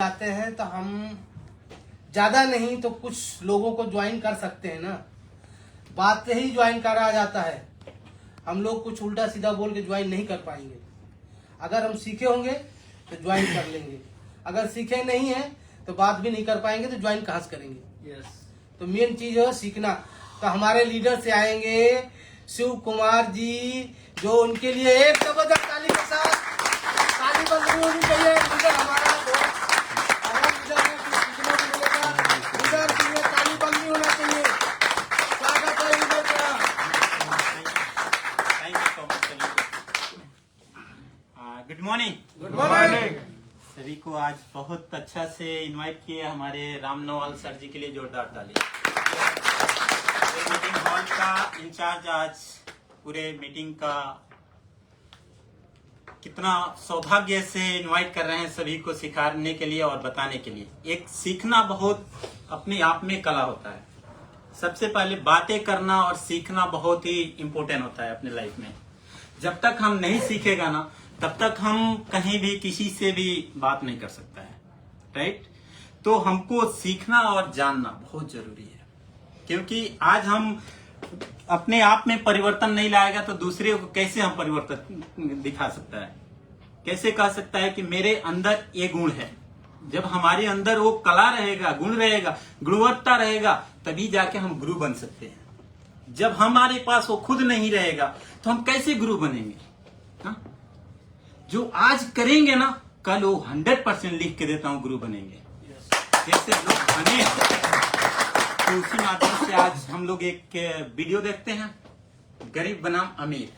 आते हैं तो हम ज्यादा नहीं तो कुछ लोगों को ज्वाइन कर सकते हैं ना। बात से ही ज्वाइन करा जाता है। हम लोग कुछ उल्टा सीधा बोल के ज्वाइन नहीं कर पाएंगे। अगर हम सीखे होंगे तो ज्वाइन कर लेंगे, अगर सीखे नहीं है तो बात भी नहीं कर पाएंगे तो ज्वाइन कहाँ से करेंगे। तो मेन चीज है सीखना। तो हमारे लीडर से आएंगे शिव कुमार जी, जो उनके लिए एक जबरदस्त ताली के साथ ताली बंद होनी चाहिए। लीडर हमारा गुड मॉर्निंग। Good morning. सभी को आज बहुत अच्छा से इनवाइट किए हमारे राम नवाल सर जी के लिए जोरदार ताली। मीटिंग हॉल का इंचार्ज आज पूरे मीटिंग का कितना सौभाग्य से इनवाइट कर रहे हैं सभी को सिखाने के लिए और बताने के लिए। एक सीखना बहुत अपने आप में कला होता है। सबसे पहले बातें करना और सीखना बहुत ही इम्पोर्टेंट होता है अपने लाइफ में। जब तक हम नहीं सीखेगा ना तब तक हम कहीं भी किसी से भी बात नहीं कर सकता है, राइट। तो हमको सीखना और जानना बहुत जरूरी है, क्योंकि आज हम अपने आप में परिवर्तन नहीं लाएगा तो दूसरे को कैसे हम परिवर्तन दिखा सकता है, कैसे कह सकता है कि मेरे अंदर ये गुण है। जब हमारे अंदर वो कला रहेगा, गुण रहेगा, गुणवत्ता रहेगा, तभी जाके हम गुरु बन सकते हैं। जब हमारे पास वो खुद नहीं रहेगा तो हम कैसे गुरु बनेंगे। हाँ? जो आज करेंगे ना कल वो 100% लिख के देता हूं गुरु बनेंगे। जैसे लोग बने तो उसी माध्यम से आज हम लोग एक वीडियो देखते हैं, गरीब बनाम अमीर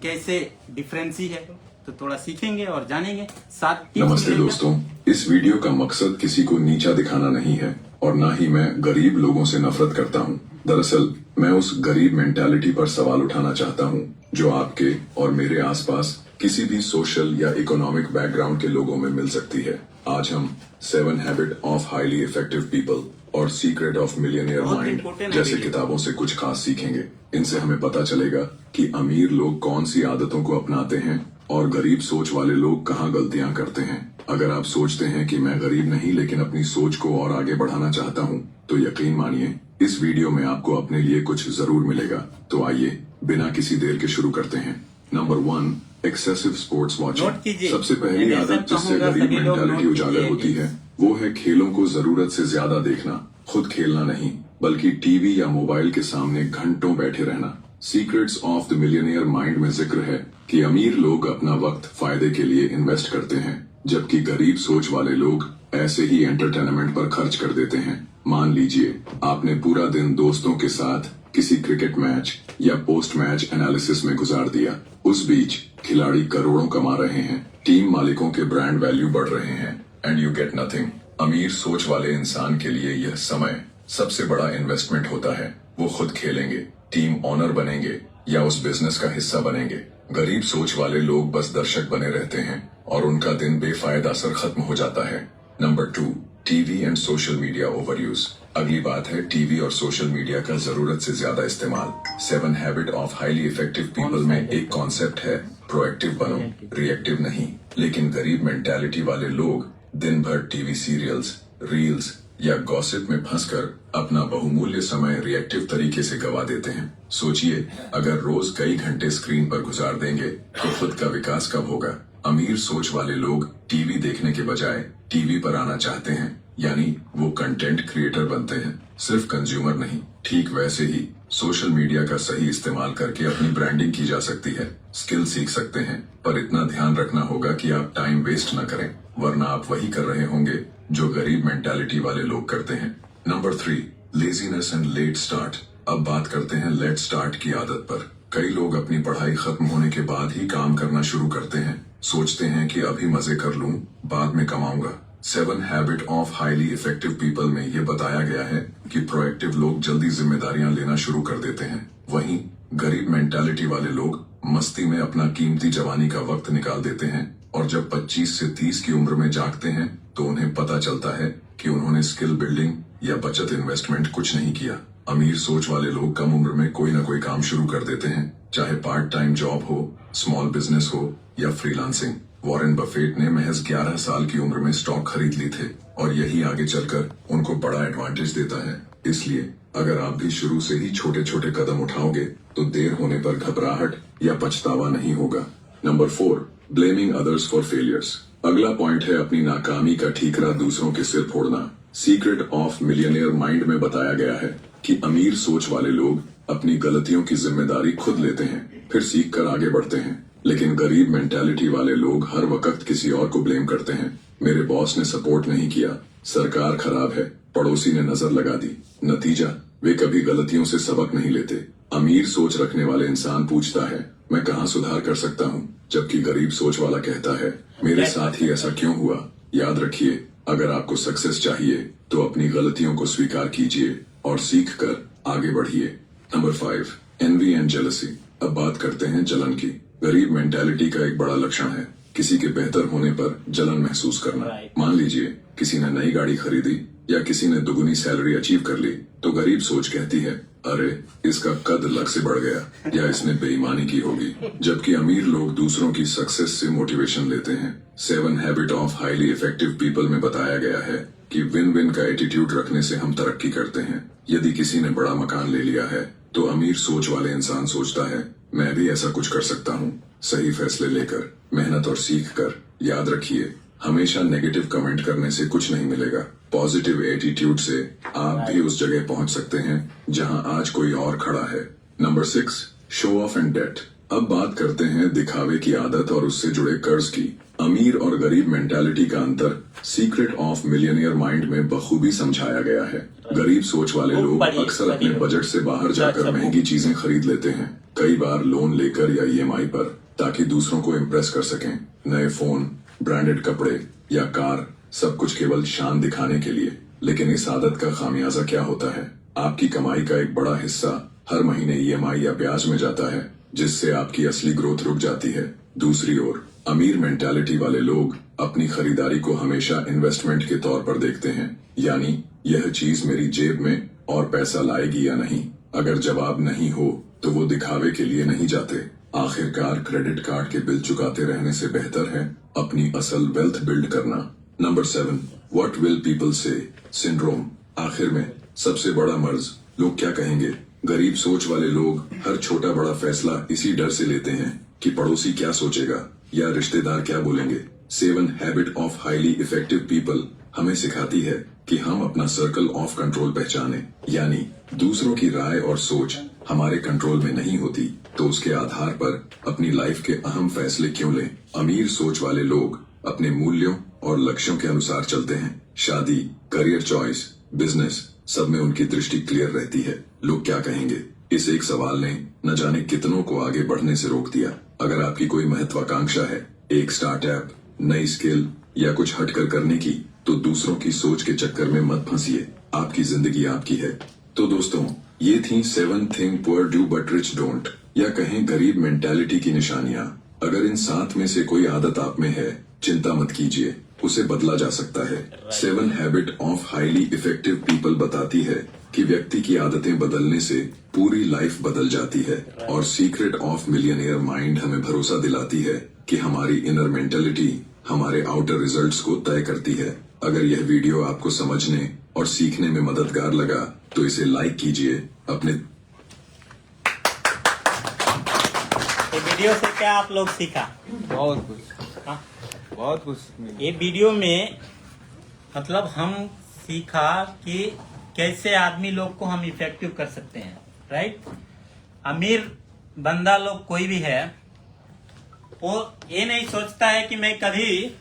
कैसे डिफरेंसी है, तो थोड़ा सीखेंगे और जानेंगे। साथ नमस्ते दोस्तों, इस वीडियो का मकसद किसी को नीचा दिखाना नहीं है और ना ही मैं गरीब लोगों से नफरत करता हूँ। दरअसल मैं उस गरीब मेंटालिटी पर सवाल उठाना चाहता हूँ जो आपके और मेरे आसपास किसी भी सोशल या इकोनॉमिक बैकग्राउंड के लोगों में मिल सकती है। आज हम 7 habit of highly effective people और सीक्रेट ऑफ मिलियनियर माइंड जैसे किताबों से कुछ खास सीखेंगे। इनसे हमें पता चलेगा कि अमीर लोग कौन सी आदतों को अपनाते हैं और गरीब सोच वाले लोग कहाँ गलतियाँ करते हैं। अगर आप सोचते हैं कि मैं गरीब नहीं लेकिन अपनी सोच को और आगे बढ़ाना चाहता हूँ तो यकीन मानिए इस वीडियो में आपको अपने लिए कुछ जरूर मिलेगा। तो आइए बिना किसी देर के शुरू करते हैं। Number 1, excessive sports watching. सबसे पहली आदत जिससे गरीब मेंटालिटी उजागर होती है वो है खेलों को जरूरत से ज्यादा देखना। खुद खेलना नहीं बल्कि टीवी या मोबाइल के सामने घंटों बैठे रहना। Secrets of the millionaire mind में जिक्र है कि अमीर लोग अपना वक्त फायदे के लिए इन्वेस्ट करते हैं, जबकि गरीब सोच वाले लोग ऐसे ही एंटरटेनमेंट पर खर्च कर देते हैं। मान लीजिए आपने पूरा दिन दोस्तों के साथ किसी क्रिकेट मैच या पोस्ट मैच एनालिसिस में गुजार दिया। उस बीच खिलाड़ी करोड़ों कमा रहे हैं, टीम मालिकों के ब्रांड वैल्यू बढ़ रहे हैं, एंड यू गेट नथिंग। अमीर सोच वाले इंसान के लिए यह समय सबसे बड़ा इन्वेस्टमेंट होता है। वो खुद खेलेंगे, टीम ऑनर बनेंगे या उस बिजनेस का हिस्सा बनेंगे। गरीब सोच वाले लोग बस दर्शक बने रहते हैं और उनका दिन बेफायदा असर खत्म हो जाता है। Number 2, TV and social media overuse. अगली बात है टीवी और सोशल मीडिया का जरूरत से ज्यादा इस्तेमाल। 7 habit of highly effective people में एक कॉन्सेप्ट है, प्रोएक्टिव बनो, रिएक्टिव नहीं। लेकिन गरीब मेंटालिटी वाले लोग दिन भर टीवी सीरियल्स, रील्स या गॉसिप में फंसकर अपना बहुमूल्य समय रिएक्टिव तरीके से गवा देते हैं। सोचिए अगर रोज कई घंटे स्क्रीन पर गुजार देंगे तो खुद का विकास कब होगा। अमीर सोच वाले लोग टीवी देखने के बजाय टीवी पर आना चाहते हैं, यानी वो कंटेंट क्रिएटर बनते हैं, सिर्फ कंज्यूमर नहीं। ठीक वैसे ही सोशल मीडिया का सही इस्तेमाल करके अपनी ब्रांडिंग की जा सकती है, स्किल सीख सकते हैं, पर इतना ध्यान रखना होगा कि आप टाइम वेस्ट न करें, वरना आप वही कर रहे होंगे जो गरीब मेंटालिटी वाले लोग करते हैं। Number 3, laziness and let start. अब बात करते हैं लेट स्टार्ट की आदत पर। कई लोग अपनी पढ़ाई खत्म होने के बाद ही काम करना शुरू करते हैं। सोचते हैं कि अभी मजे कर लूं, बाद में कमाऊंगा। 7 habit of highly effective people में ये बताया गया है कि प्रोएक्टिव लोग जल्दी जिम्मेदारियां लेना शुरू कर देते हैं, वहीं गरीब मेंटालिटी वाले लोग मस्ती में अपना कीमती जवानी का वक्त निकाल देते हैं और जब 25 से 30 की उम्र में जागते हैं तो उन्हें पता चलता है कि उन्होंने स्किल बिल्डिंग या बचत इन्वेस्टमेंट कुछ नहीं किया। अमीर सोच वाले लोग कम उम्र में कोई न कोई काम शुरू कर देते हैं, चाहे पार्ट टाइम जॉब हो, स्मॉल बिजनेस हो या फ्रीलांसिंग। वॉरेन बफेट ने महज 11 साल की उम्र में स्टॉक खरीद ली थे और यही आगे चलकर उनको बड़ा एडवांटेज देता है। इसलिए अगर आप भी शुरू से ही छोटे छोटे कदम उठाओगे तो देर होने पर घबराहट या पछतावा नहीं होगा। Number 4, blaming others for failures. अगला पॉइंट है अपनी नाकामी का ठीकरा दूसरों के सिर फोड़ना। सीक्रेट ऑफ मिलियनियर माइंड में बताया गया है कि अमीर सोच वाले लोग अपनी गलतियों की जिम्मेदारी खुद लेते हैं, फिर सीख कर आगे बढ़ते हैं। लेकिन गरीब मेंटालिटी वाले लोग हर वक्त किसी और को ब्लेम करते हैं। मेरे बॉस ने सपोर्ट नहीं किया, सरकार खराब है, पड़ोसी ने नजर लगा दी। नतीजा, वे कभी गलतियों से सबक नहीं लेते। अमीर सोच रखने वाले इंसान पूछता है मैं कहाँ सुधार कर सकता हूँ, जबकि गरीब सोच वाला कहता है मेरे साथ ही ऐसा क्यों हुआ। याद रखिए, अगर आपको सक्सेस चाहिए तो अपनी गलतियों को स्वीकार कीजिए और सीख कर आगे बढ़िए। Number 5, envy and jealousy. अब बात करते हैं जलन की। गरीब मेंटालिटी का एक बड़ा लक्षण है किसी के बेहतर होने पर जलन महसूस करना। मान लीजिए किसी ने नई गाड़ी खरीदी या किसी ने दुगुनी सैलरी अचीव कर ली तो गरीब सोच कहती है अरे इसका कद लक से बढ़ गया या इसने बेईमानी की होगी। जबकि अमीर लोग दूसरों की सक्सेस से मोटिवेशन लेते हैं। 7 habit of highly effective people में बताया गया है कि विन विन का एटीट्यूड रखने से हम तरक्की करते हैं। यदि किसी ने बड़ा मकान ले लिया है तो अमीर सोच वाले इंसान सोचता है मैं भी ऐसा कुछ कर सकता हूँ। सही फैसले लेकर, मेहनत और सीख कर। याद रखिए, हमेशा नेगेटिव कमेंट करने से कुछ नहीं मिलेगा। पॉजिटिव एटीट्यूड से आप भी उस जगह पहुंच सकते हैं जहां आज कोई और खड़ा है। Number 6, show off and debt. अब बात करते हैं दिखावे की आदत और उससे जुड़े कर्ज की। अमीर और गरीब मेंटालिटी का अंतर सीक्रेट ऑफ मिलियनियर माइंड में बखूबी समझाया गया है। गरीब सोच वाले लोग अक्सर अपने बजट से बाहर जाकर महंगी चीजें खरीद लेते हैं, कई बार लोन लेकर या ईएमआई पर, ताकि दूसरों को इम्प्रेस कर सकें। नए फोन, ब्रांडेड कपड़े या कार, सब कुछ केवल शान दिखाने के लिए। लेकिन इस आदत का खामियाजा क्या होता है? आपकी कमाई का एक बड़ा हिस्सा हर महीने ईएमआई या ब्याज में जाता है, जिससे आपकी असली ग्रोथ रुक जाती है। दूसरी ओर अमीर मेंटालिटी वाले लोग अपनी खरीदारी को हमेशा इन्वेस्टमेंट के तौर पर देखते हैं, यानी यह चीज मेरी जेब में और पैसा लाएगी या नहीं। अगर जवाब नहीं हो तो वो दिखावे के लिए नहीं जाते। आखिरकार क्रेडिट कार्ड के बिल चुकाते रहने से बेहतर है अपनी असल वेल्थ बिल्ड करना। नंबर 7, व्हाट विल पीपल से सिंड्रोम। आखिर में सबसे बड़ा मर्ज, लोग क्या कहेंगे। गरीब सोच वाले लोग हर छोटा बड़ा फैसला इसी डर से लेते हैं कि पड़ोसी क्या सोचेगा या रिश्तेदार क्या बोलेंगे। 7 habit of highly effective people हमें सिखाती है कि हम अपना सर्कल ऑफ कंट्रोल पहचाने, यानी दूसरों की राय और सोच हमारे कंट्रोल में नहीं होती तो उसके आधार पर अपनी लाइफ के अहम फैसले क्यों लें। अमीर सोच वाले लोग अपने मूल्यों और लक्ष्यों के अनुसार चलते हैं। शादी, करियर चॉइस, बिजनेस, सब में उनकी दृष्टि क्लियर रहती है। लोग क्या कहेंगे, इस एक सवाल ने न जाने कितनों को आगे बढ़ने से रोक दिया। अगर आपकी कोई महत्वाकांक्षा है, एक स्टार्टअप, नई स्किल या कुछ हटकर करने की, तो दूसरों की सोच के चक्कर में मत फंसिए। आपकी जिंदगी आपकी है। तो दोस्तों, ये थी 7 thing poor do but rich don't, या कहें गरीब मेंटालिटी की निशानियां। अगर इन 7 में से कोई आदत आप में है, चिंता मत कीजिए, उसे बदला जा सकता है। 7 habit of highly effective people बताती है कि व्यक्ति की आदतें बदलने से पूरी लाइफ बदल जाती है। और सीक्रेट ऑफ मिलियनियर माइंड हमें भरोसा दिलाती है कि हमारी इनर मेंटालिटी हमारे आउटर रिजल्ट्स को तय करती है। अगर यह वीडियो आपको समझने और सीखने में मददगार लगा तो इसे लाइक कीजिए। अपने वीडियो से क्या आप लोग सीखा? बहुत कुछ, हाँ? बहुत कुछ मिला। ये वीडियो में मतलब हम सीखा कि कैसे आदमी लोग को हम इफेक्टिव कर सकते हैं, राइट। अमीर बंदा लोग कोई भी है, वो ये नहीं सोचता है कि मैं कभी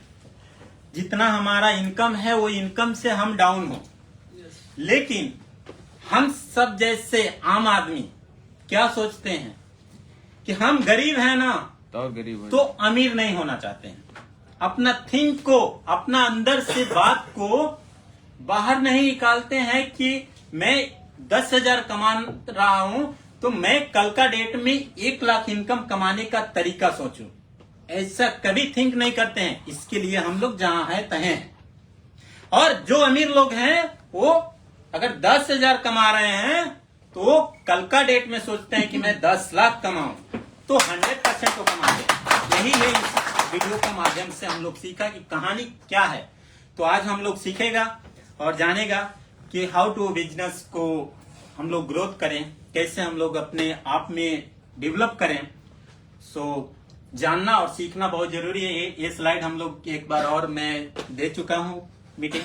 जितना हमारा इनकम है वो इनकम से हम डाउन हो। लेकिन हम सब जैसे आम आदमी क्या सोचते हैं कि हम गरीब हैं ना, तो गरीब है। तो अमीर नहीं होना चाहते हैं। अपना थिंक को, अपना अंदर से बात को बाहर नहीं निकालते हैं कि मैं 10,000 कमा रहा हूं तो मैं कल का डेट में 1 लाख इनकम कमाने का तरीका सोचूं। ऐसा कभी थिंक नहीं करते हैं। इसके लिए हम लोग जहां हैं तहें हैं। और जो अमीर लोग हैं वो अगर 10,000 कमा रहे हैं तो वो कल का डेट में सोचते हैं कि मैं 10 लाख कमाऊं, तो 100% को कमाते हैं। यही है वीडियो के माध्यम से हम लोग सीखा कि कहानी क्या है। तो आज हम लोग सीखेगा और जानेगा कि हाउ टू बिजनेस को हम लोग ग्रोथ करें, कैसे हम लोग अपने आप में डेवलप करें। सो जानना और सीखना बहुत जरूरी है। ये स्लाइड हम लोग एक बार और मैं दे चुका हूँ मीटिंग,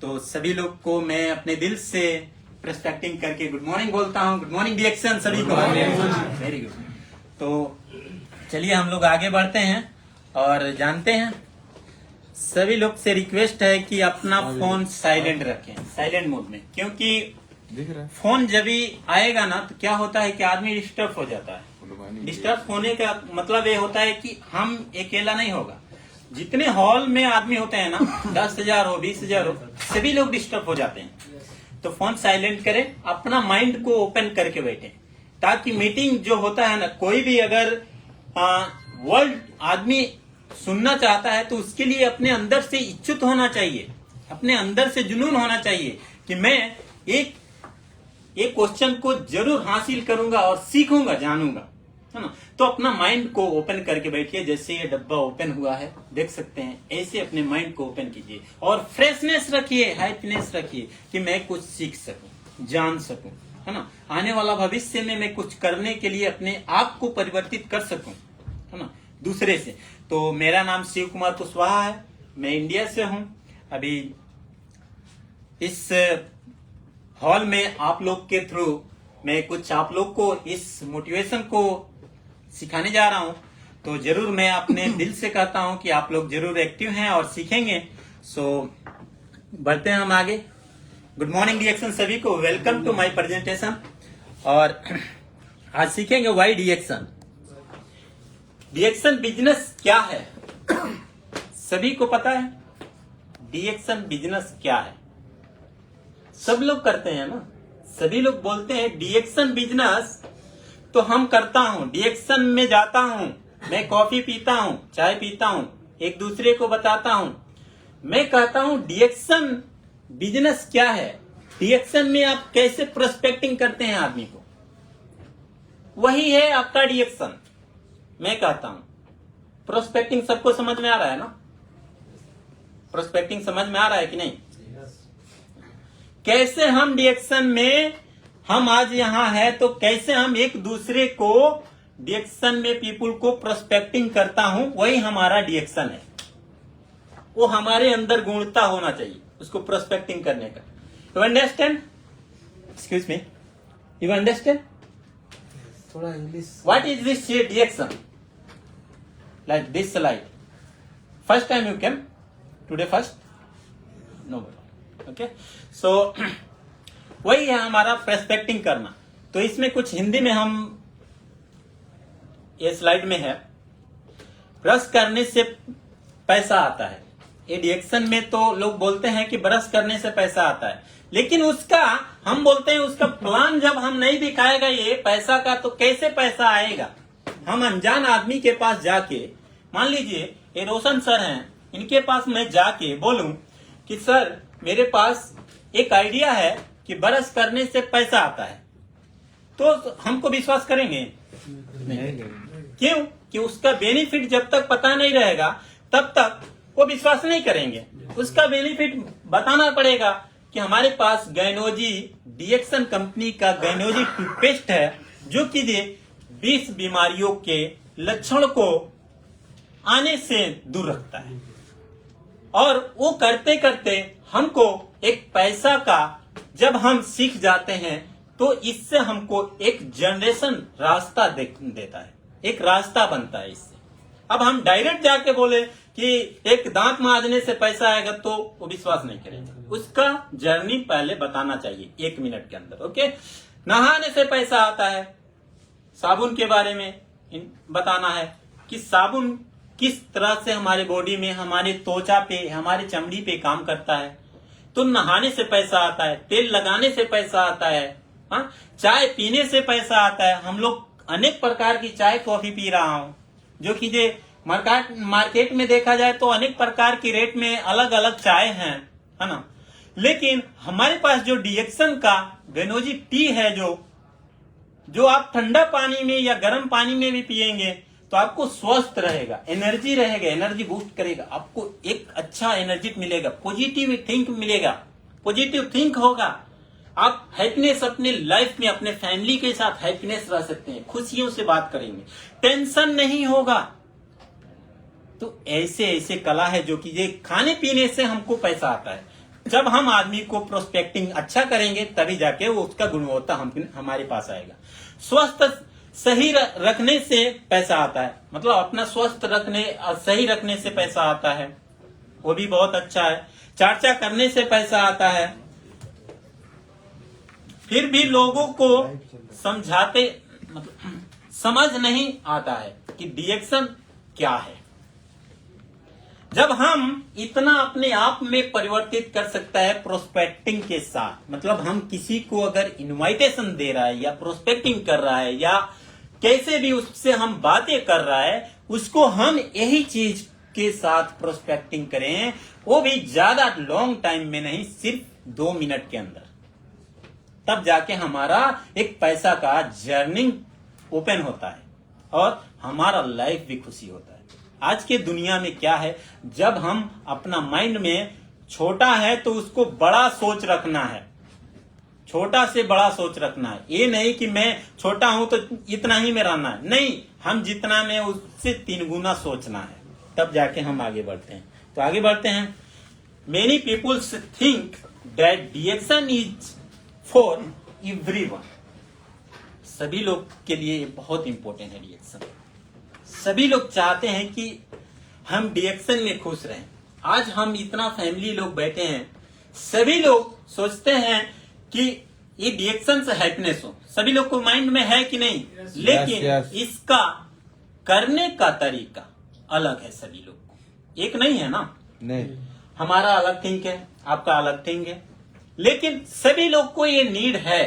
तो सभी लोग को मैं अपने दिल से प्रोस्पेक्टिंग करके गुड मॉर्निंग बोलता हूँ। गुड मॉर्निंग डिएक्शन सभी को। Very good. तो चलिए हम लोग आगे बढ़ते हैं और जानते हैं। सभी लोग से रिक्वेस्ट है कि अपना फोन साइलेंट रखें, साइलेंट मोड में, क्योंकि दिख रहा है फोन जब भी आएगा ना तो क्या होता है कि आदमी डिस्टर्ब हो जाता है। डिस्टर्ब होने का मतलब ये होता है कि हम अकेला नहीं होगा, जितने हॉल में आदमी होते हैं ना 10,000 हो 20,000 हो, सभी लोग डिस्टर्ब हो जाते हैं। तो फोन साइलेंट करें, अपना माइंड को ओपन करके बैठे, ताकि मीटिंग जो होता है ना, कोई भी अगर वर्ल्ड आदमी सुनना चाहता है तो उसके लिए अपने अंदर से इच्छुक होना चाहिए, अपने अंदर से जुनून होना चाहिए कि मैं एक क्वेश्चन को जरूर हासिल करूंगा और सीखूंगा, जानूंगा, है ना। तो अपना माइंड को ओपन करके बैठिए। जैसे ये डब्बा ओपन हुआ है, देख सकते हैं, ऐसे अपने माइंड को ओपन कीजिए और फ्रेशनेस रखिए, हैप्पीनेस रखिए कि मैं कुछ सीख सकूं, जान सकूं, है ना। आने वाला भविष्य में मैं कुछ करने के लिए अपने आप को परिवर्तित कर सकूं, है ना, दूसरे से। तो मेरा नाम शिव कुमार कुशवाहा है, मैं इंडिया से हूं। अभी इस हॉल में आप लोग के थ्रू मैं कुछ आप लोग को इस मोटिवेशन को सिखाने जा रहा हूं। तो जरूर मैं अपने दिल से कहता हूं कि आप लोग जरूर एक्टिव हैं और सीखेंगे। सो बढ़ते हैं हम आगे। गुड मॉर्निंग डिएक्शन सभी को, वेलकम टू माय प्रेजेंटेशन। और आज सीखेंगे वाई डिएक्शन। डिएक्शन बिजनेस क्या है, सभी को पता है डिएक्शन बिजनेस क्या है? सब लोग करते हैं ना, सभी लोग बोलते हैं डिएक्शन बिजनेस तो हम करता हूं, डिएक्शन में जाता हूं, मैं कॉफी पीता हूं, चाय पीता हूं, एक दूसरे को बताता हूं। मैं कहता हूं डिएक्शन बिजनेस क्या है, डिएक्शन में आप कैसे प्रोस्पेक्टिंग करते हैं आदमी को, वही है आपका डिएक्शन। मैं कहता हूं प्रोस्पेक्टिंग सबको समझ में आ रहा है ना? प्रोस्पेक्टिंग समझ में आ रहा है कि नहीं? कैसे हम डिएक्शन में, हम आज यहां है तो कैसे हम एक दूसरे को डिएक्शन में पीपुल को प्रोस्पेक्टिंग करता हूं, वही हमारा डिएक्शन है। वो हमारे अंदर गुणता होना चाहिए उसको प्रोस्पेक्टिंग करने का। You understand? Excuse me, you understand? थोड़ा English. What is this DXN? Like this slide. First time you came? Today first? No. Okay. So वही है हमारा प्रोस्पेक्टिंग करना। तो इसमें कुछ हिंदी में हम, ये स्लाइड में है, ब्रश करने से पैसा आता है। ये डिएक्शन में तो लोग बोलते हैं कि ब्रश करने से पैसा आता है, लेकिन उसका हम बोलते हैं उसका प्लान जब हम नहीं दिखाएगा ये पैसा का, तो कैसे पैसा आएगा? हम अनजान आदमी के पास जाके, मान लीजिए ये रोशन सर हैं, इनके पास मैं जाके बोलूं कि सर मेरे पास एक आइडिया है कि ब्रश करने से पैसा आता है, तो हमको विश्वास करेंगे? नहीं। क्यों? कि उसका बेनिफिट जब तक पता नहीं रहेगा तब तक वो विश्वास नहीं करेंगे। उसका बेनिफिट बताना पड़ेगा कि हमारे पास गैनोजी डिएक्शन कंपनी का गैनोजी टूथपेस्ट है, जो कि 20 बीमारियों के लक्षण को आने से दूर रखता है। और वो करते करते हमको एक पैसा का, जब हम सीख जाते हैं तो इससे हमको एक जनरेशन रास्ता देता है, एक रास्ता बनता है इससे। अब हम डायरेक्ट जाके बोले कि एक दांत मांजने से पैसा आएगा तो वो विश्वास नहीं करेंगे। उसका जर्नी पहले बताना चाहिए 1 मिनट के अंदर। ओके, नहाने से पैसा आता है, साबुन के बारे में बताना है कि साबुन किस तरह से हमारे बॉडी में, हमारे त्वचा पे, हमारे चमड़ी पे काम करता है। तो नहाने से पैसा आता है, तेल लगाने से पैसा आता है, हाँ, चाय पीने से पैसा आता है। हम लोग अनेक प्रकार की चाय कॉफी पी रहा हूं, जो कि मार्केट में देखा जाए तो अनेक प्रकार की रेट में अलग अलग चाय हैं, है ना। लेकिन हमारे पास जो डिएक्शन का गैनोजी टी है, जो आप ठंडा पानी में या गर्म पानी में भी पिएंगे तो आपको स्वस्थ रहेगा, एनर्जी रहेगा, एनर्जी बूस्ट करेगा, आपको एक अच्छा एनर्जी मिलेगा, पॉजिटिव थिंक मिलेगा, पॉजिटिव थिंक होगा। आप हैप्पीनेस अपने लाइफ में अपने फैमिली के साथ हैप्पीनेस रह सकते हैं, खुशियों से बात करेंगे, टेंशन नहीं होगा। तो ऐसे ऐसे कला है जो कि ये खाने पीने से हमको पैसा आता है। जब हम आदमी को प्रोस्पेक्टिंग अच्छा करेंगे तभी जाके वो उसका गुणवत्ता हमारे पास आएगा। स्वस्थ सही रखने से पैसा आता है, मतलब अपना स्वस्थ रखने और सही रखने से पैसा आता है, वो भी बहुत अच्छा है। चर्चा करने से पैसा आता है। फिर भी लोगों को समझाते मतलब समझ नहीं आता है कि डिएक्शन क्या है। जब हम इतना अपने आप में परिवर्तित कर सकता है प्रोस्पेक्टिंग के साथ, मतलब हम किसी को अगर इनवाइटेशन दे रहा है या प्रोस्पेक्टिंग कर रहा है या कैसे भी उससे हम बातें कर रहा है, उसको हम यही चीज के साथ प्रोस्पेक्टिंग करें, वो भी ज्यादा लॉन्ग टाइम में नहीं, सिर्फ 2 मिनट के अंदर, तब जाके हमारा एक पैसा का जर्निंग ओपन होता है और हमारा लाइफ भी खुशी होता है। आज के दुनिया में क्या है, जब हम अपना माइंड में छोटा है तो उसको बड़ा सोच रखना है, छोटा से बड़ा सोच रखना है। ये नहीं कि मैं छोटा हूं तो इतना ही में रहना है, नहीं, हम जितना में उससे 3 गुना सोचना है, तब जाके हम आगे बढ़ते हैं। तो आगे बढ़ते हैं। Many peoples think that DXN is for everyone. सभी लोग के लिए बहुत इंपॉर्टेंट है डिएक्शन। सभी लोग चाहते हैं कि हम डिएक्शन में खुश रहें। आज हम इतना फैमिली लोग बैठे हैं, सभी लोग सोचते हैं कि ये डिएक्शन से हैप्पीनेस हो, सभी लोग को माइंड में है कि नहीं, लेकिन इसका करने का तरीका अलग है सभी लोग को, एक नहीं है ना। नहीं, हमारा अलग थिंक है, आपका अलग थिंक है, लेकिन सभी लोग को ये नीड है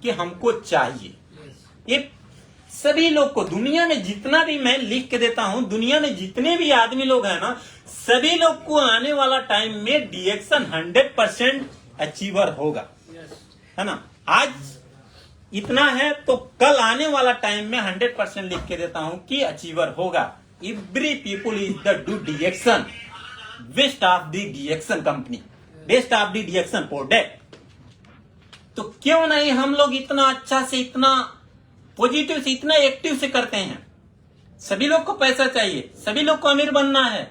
कि हमको चाहिए। ये सभी लोग को, दुनिया में जितना भी मैं लिख के देता हूं, दुनिया में जितने भी आदमी लोग हैं ना, सभी लोग को आने वाला टाइम में डिएक्शन 100% अचीवर होगा, है ना। आज इतना है तो कल आने वाला टाइम में 100% लिख के देता हूं कि अचीवर होगा। Every people is the do DXN, best of the DXN company, best of the DXN product. तो क्यों नहीं हम लोग इतना अच्छा से, इतना पॉजिटिव से, इतना एक्टिव से करते हैं। सभी लोग को पैसा चाहिए, सभी लोग को अमीर बनना है,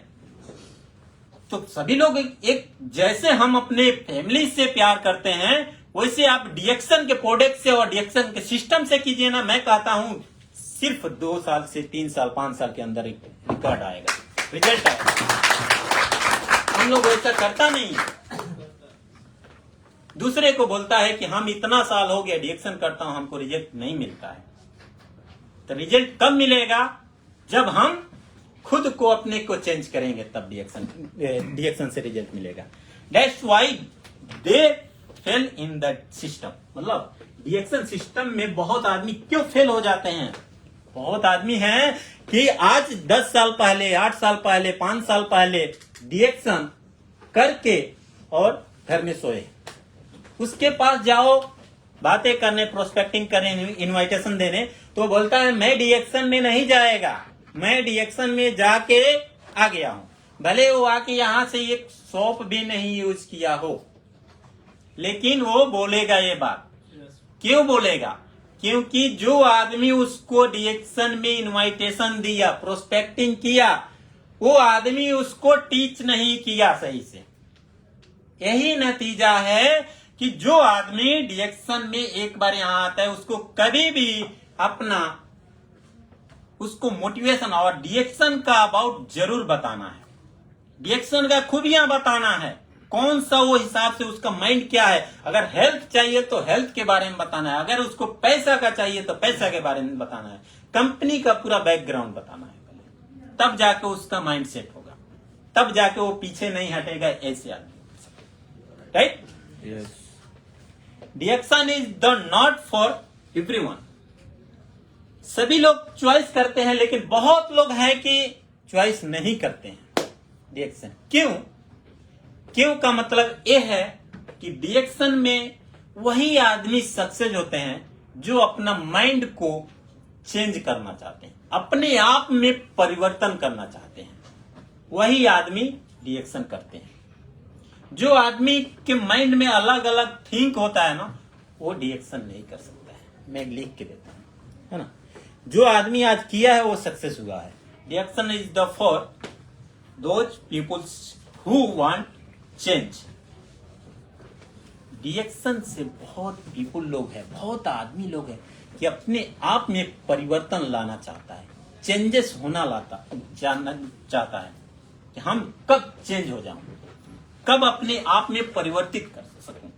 तो सभी लोग एक जैसे हम अपने फैमिली से प्यार करते हैं, वैसे आप डिएक्शन के प्रोडक्ट से और डिएक्शन के सिस्टम से कीजिए ना। मैं कहता हूं सिर्फ 2 साल से 3 साल 5 साल के अंदर एक रिकॉर्ड आएगा, रिजल्ट आएगा। हम लोग वैसा करता नहीं, दूसरे को बोलता है कि हम इतना साल हो गया डिएक्शन करता हूं, हमको रिजल्ट नहीं मिलता है। तो रिजल्ट कब मिलेगा, जब हम खुद को अपने को चेंज करेंगे, तब डिएक्शन से रिजल्ट मिलेगा। That's why they fail in the system. मतलब डिएक्शन सिस्टम में बहुत आदमी क्यों फेल हो जाते हैं। बहुत आदमी हैं कि आज 10 साल पहले, 8 साल पहले, 5 साल पहले डिएक्शन करके और घर में सोए, उसके पास जाओ बातें करने, प्रोस्पेक्टिंग करने, इनविटेशन देने, तो बोलता है मैं डिएक्शन में नहीं जाएगा, मैं डिएक्शन में जाके आ गया हूं। भले वो आके यहां से एक सोप भी नहीं यूज किया हो, लेकिन वो बोलेगा ये बात। क्यों बोलेगा? क्योंकि जो आदमी उसको डिएक्शन में इनविटेशन दिया, प्रोस्पेक्टिंग किया, वो आदमी उसको टीच नहीं किया सही से। यही नतीजा है कि जो आदमी डिएक्शन में एक बार यहां आता है, उसको कभी भी अपना, उसको मोटिवेशन और डिएक्शन का अबाउट जरूर बताना है, डिएक्शन का खूबियां बताना है, कौन सा वो हिसाब से उसका माइंड क्या है। अगर हेल्थ चाहिए तो हेल्थ के बारे में बताना है, अगर उसको पैसा का चाहिए तो पैसा के बारे में बताना है, कंपनी का पूरा बैकग्राउंड बताना है, तब जाके उसका माइंड सेट होगा, तब जाके वो पीछे नहीं हटेगा ऐसे आदमी। Right? Yes. DXN is the not for everyone. सभी लोग चॉइस करते हैं, लेकिन बहुत लोग हैं कि चॉइस नहीं करते हैं डिएक्शन। क्यों? क्यों का मतलब यह है कि डिएक्शन में वही आदमी सक्सेस होते हैं जो अपना माइंड को चेंज करना चाहते हैं, अपने आप में परिवर्तन करना चाहते हैं, वही आदमी रिएक्शन करते हैं। जो आदमी के माइंड में अलग अलग थिंक होता है ना, वो रिएक्शन नहीं कर सकता है। मैं लिख के देता हूं, है ना। जो आदमी आज किया है वो सक्सेस हुआ है। Reaction is the for those peoples who want change. Reaction से बहुत पीपुल लोग हैं, बहुत आदमी लोग हैं कि अपने आप में परिवर्तन लाना चाहता है, चेंजेस जानना चाहता है कि हम कब चेंज हो जाऊं, कब अपने आप में परिवर्तित कर सकूं,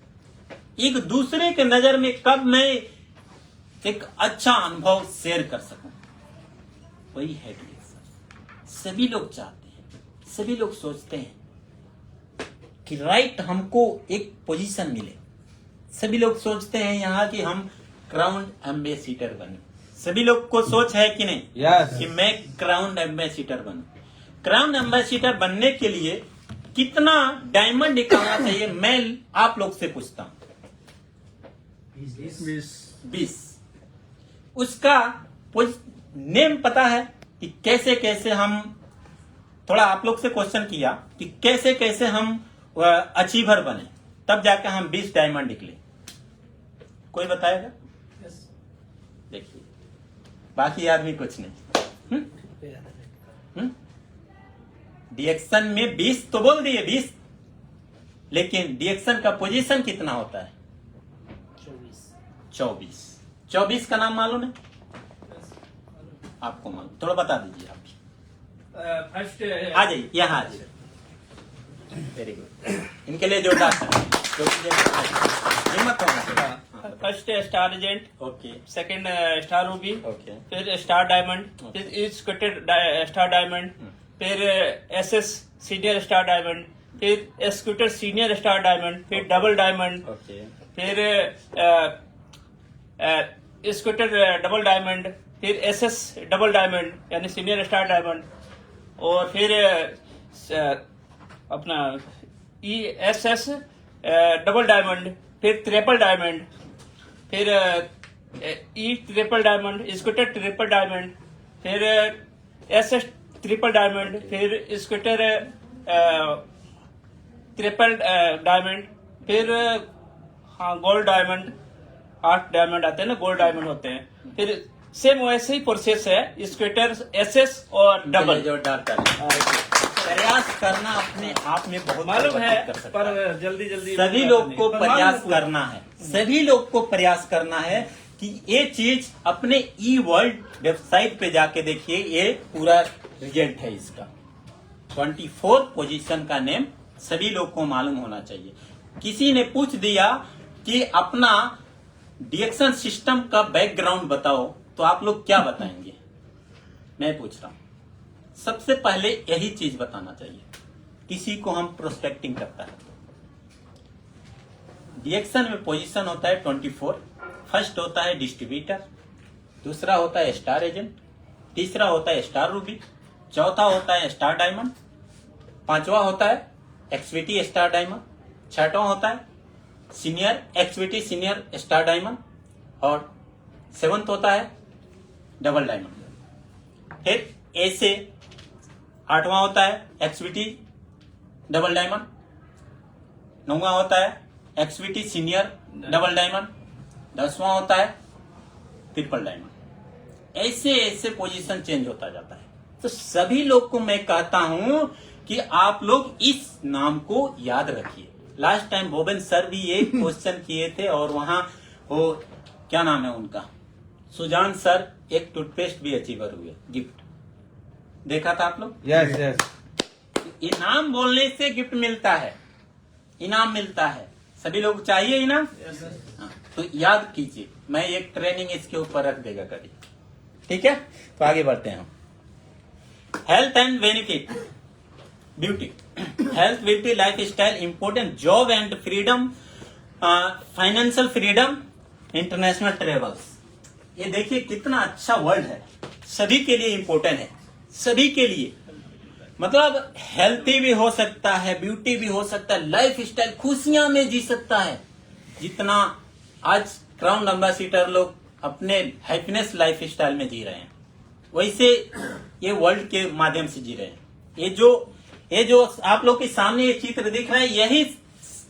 एक दूसरे के नजर में कब मैं एक अच्छा अनुभव शेयर कर सकूं। वही है रिएक्शन। सभी लोग चाहते हैं, सभी लोग सोचते हैं कि राइट हमको एक पोजीशन मिले। सभी लोग सोचते हैं यहाँ कि हम क्राउन एम्बेसिडर बने। सभी लोग को सोच है कि नहीं? Yes. कि मैं क्राउन एम्बेसिडर बनूं। क्राउन एम्बेसिडर बनने के लिए कितना डायमंड निकालना चाहिए, मैं आप लोग से पूछता हूं। 20। उसका नेम पता है कि कैसे कैसे हम, थोड़ा आप लोग से क्वेश्चन किया कि कैसे कैसे हम अचीवर बने, तब जाकर हम 20 डायमंड निकले। कोई बताएगा? देखिए, बाकी आदमी कुछ नहीं। रिएक्शन में 20 तो बोल दिए 20, लेकिन रिएक्शन का पोजीशन कितना होता है? 24 का नाम मालूम है आपको? मालूम? थोड़ा बता दीजिए आप भी। फर्स्ट आ जाइए, यहाँ आ जाइए। Very good. इनके लिए जोरदार हिम्मत होना चाहिए। First star agent, okay second star Ruby, okay फिर स्टार डायमंड, फिर स्कूटेड स्टार डायमंड, फिर एसएस सीनियर स्टार डायमंड, फिर स्कूटर सीनियर स्टार डायमंड, फिर डबल डायमंड, ओके फिर स्कूटर डबल डायमंड, फिर एसएस डबल डायमंड यानी सीनियर स्टार डायमंड, और फिर अपना ESS डबल डायमंड, फिर ट्रिपल डायमंड, फिर E triple diamond, scooter triple diamond, फिर SS ट्रिपल डायमंड, फिर स्कूटर ट्रिपल डायमंड, फिर हाँ गोल्ड डायमंड, 8 डायमंड आते हैं ना, गोल्ड डायमंड होते हैं। फिर सेम वैसे ही प्रोसेस है, स्कूटर SS और डबल। जोरदार प्रयास करना अपने आप में बहुत मालूम है, कर सकता पर जल्दी जल्दी सभी लोग को प्रयास करना है, सभी लोग को प्रयास करना है कि ये चीज अपने ई वर्ल्ड वेबसाइट पे जाके देखिए, ये पूरा रिजल्ट है इसका। 24 पोजीशन का नेम सभी लोग को मालूम होना चाहिए। किसी ने पूछ दिया कि अपना रिएक्शन सिस्टम का बैकग्राउंड बताओ, तो आप लोग क्या बताएंगे? मैं पूछ रहा हूं। सबसे पहले यही चीज बताना चाहिए। किसी को हम प्रोस्पेक्टिंग करता है, रिएक्शन में पोजीशन होता है 24। फर्स्ट होता है डिस्ट्रीब्यूटर, दूसरा होता है स्टार एजेंट, तीसरा होता है स्टार रूबी, चौथा होता है स्टार डायमंड, पांचवा होता है एक्सवीटी स्टार डायमंड, छठवां होता है सीनियर एक्सवीटी सीनियर स्टार डायमंड, और 7th होता है डबल डायमंड। फिर ऐसे 8वां होता है एक्सवीटी डबल डायमंड, 9वां होता है एक्सवीटी सीनियर डबल डायमंड, 10वां होता है ट्रिपल डायमंड। ऐसे ऐसे पोजीशन चेंज होता जाता है। तो सभी लोग को मैं कहता हूं कि आप लोग इस नाम को याद रखिए। लास्ट टाइम भोबन सर भी ये क्वेश्चन किए थे, और वहां वो क्या नाम है उनका, सुजान सर एक टूथपेस्ट भी अचीवर हुए, गिफ्ट देखा था आप लोग? Yes yes. इनाम बोलने से गिफ्ट मिलता है, इनाम मिलता है। सभी लोग चाहिए इनाम? हाँ, तो याद कीजिए, मैं एक ट्रेनिंग इसके ऊपर रख देगा कभी। ठीक है, तो आगे बढ़ते हैं हम। Health and benefit, beauty, health, beauty, life style, important, job and freedom, financial freedom, international travels. ये देखिए कितना अच्छा वर्ड है, सभी के लिए इंपोर्टेंट है, सभी के लिए। मतलब हेल्थी भी हो सकता है, ब्यूटी भी हो सकता है, लाइफ स्टाइल खुशियां में जी सकता है। जितना आज क्राउन एम्बेसिडर लोग अपने हैप्पीनेस लाइफ स्टाइल में जी रहे हैं, वैसे ये वर्ल्ड के माध्यम से जी रहे हैं। ये जो आप लोग के सामने ये चित्र दिख रहा है, यही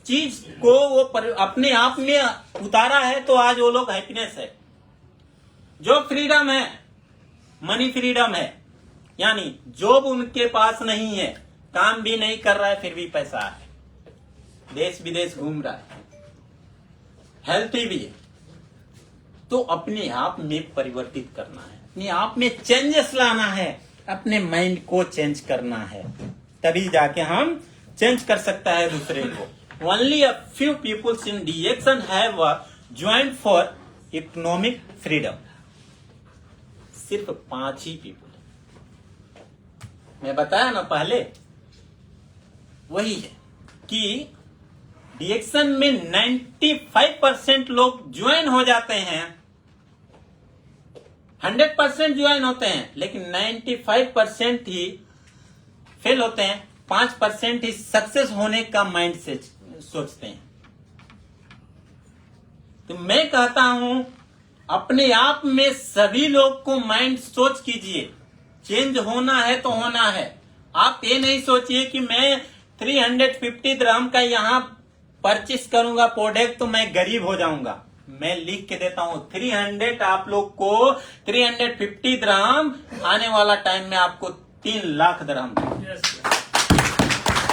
चीज को वो अपने आप में उतारा है, तो आज वो लोग हैप्पीनेस है। जो फ्रीडम है, मनी फ्रीडम है, यानी जॉब उनके पास नहीं है, काम भी नहीं कर रहा है, फिर भी पैसा है, देश विदेश घूम रहा है, हेल्थी भी है। तो अपने आप में परिवर्तित करना है, अपने आप में चेंजेस लाना है, अपने माइंड को चेंज करना है, तभी जाके हम चेंज कर सकता है दूसरे को। Only a few peoples in DXN have joint for economic freedom. सिर्फ 5 ही पीपल, मैं बताया ना पहले, वही है कि DXN में 95% लोग ज्वाइन हो जाते हैं, 100% ज्वाइन होते हैं, लेकिन 95% ही फेल होते हैं, 5% ही सक्सेस होने का माइंड से सोचते हैं। तो मैं कहता हूं अपने आप में सभी लोग को माइंड सोच कीजिए, चेंज होना है तो होना है। आप ये नहीं सोचिए कि मैं 350 dirham का यहाँ परचेस करूंगा प्रोडक्ट तो मैं गरीब हो जाऊंगा। मैं लिख के देता हूं 300, आप लोग को 350 dirham, आने वाला टाइम में आपको 3 लाख dirham।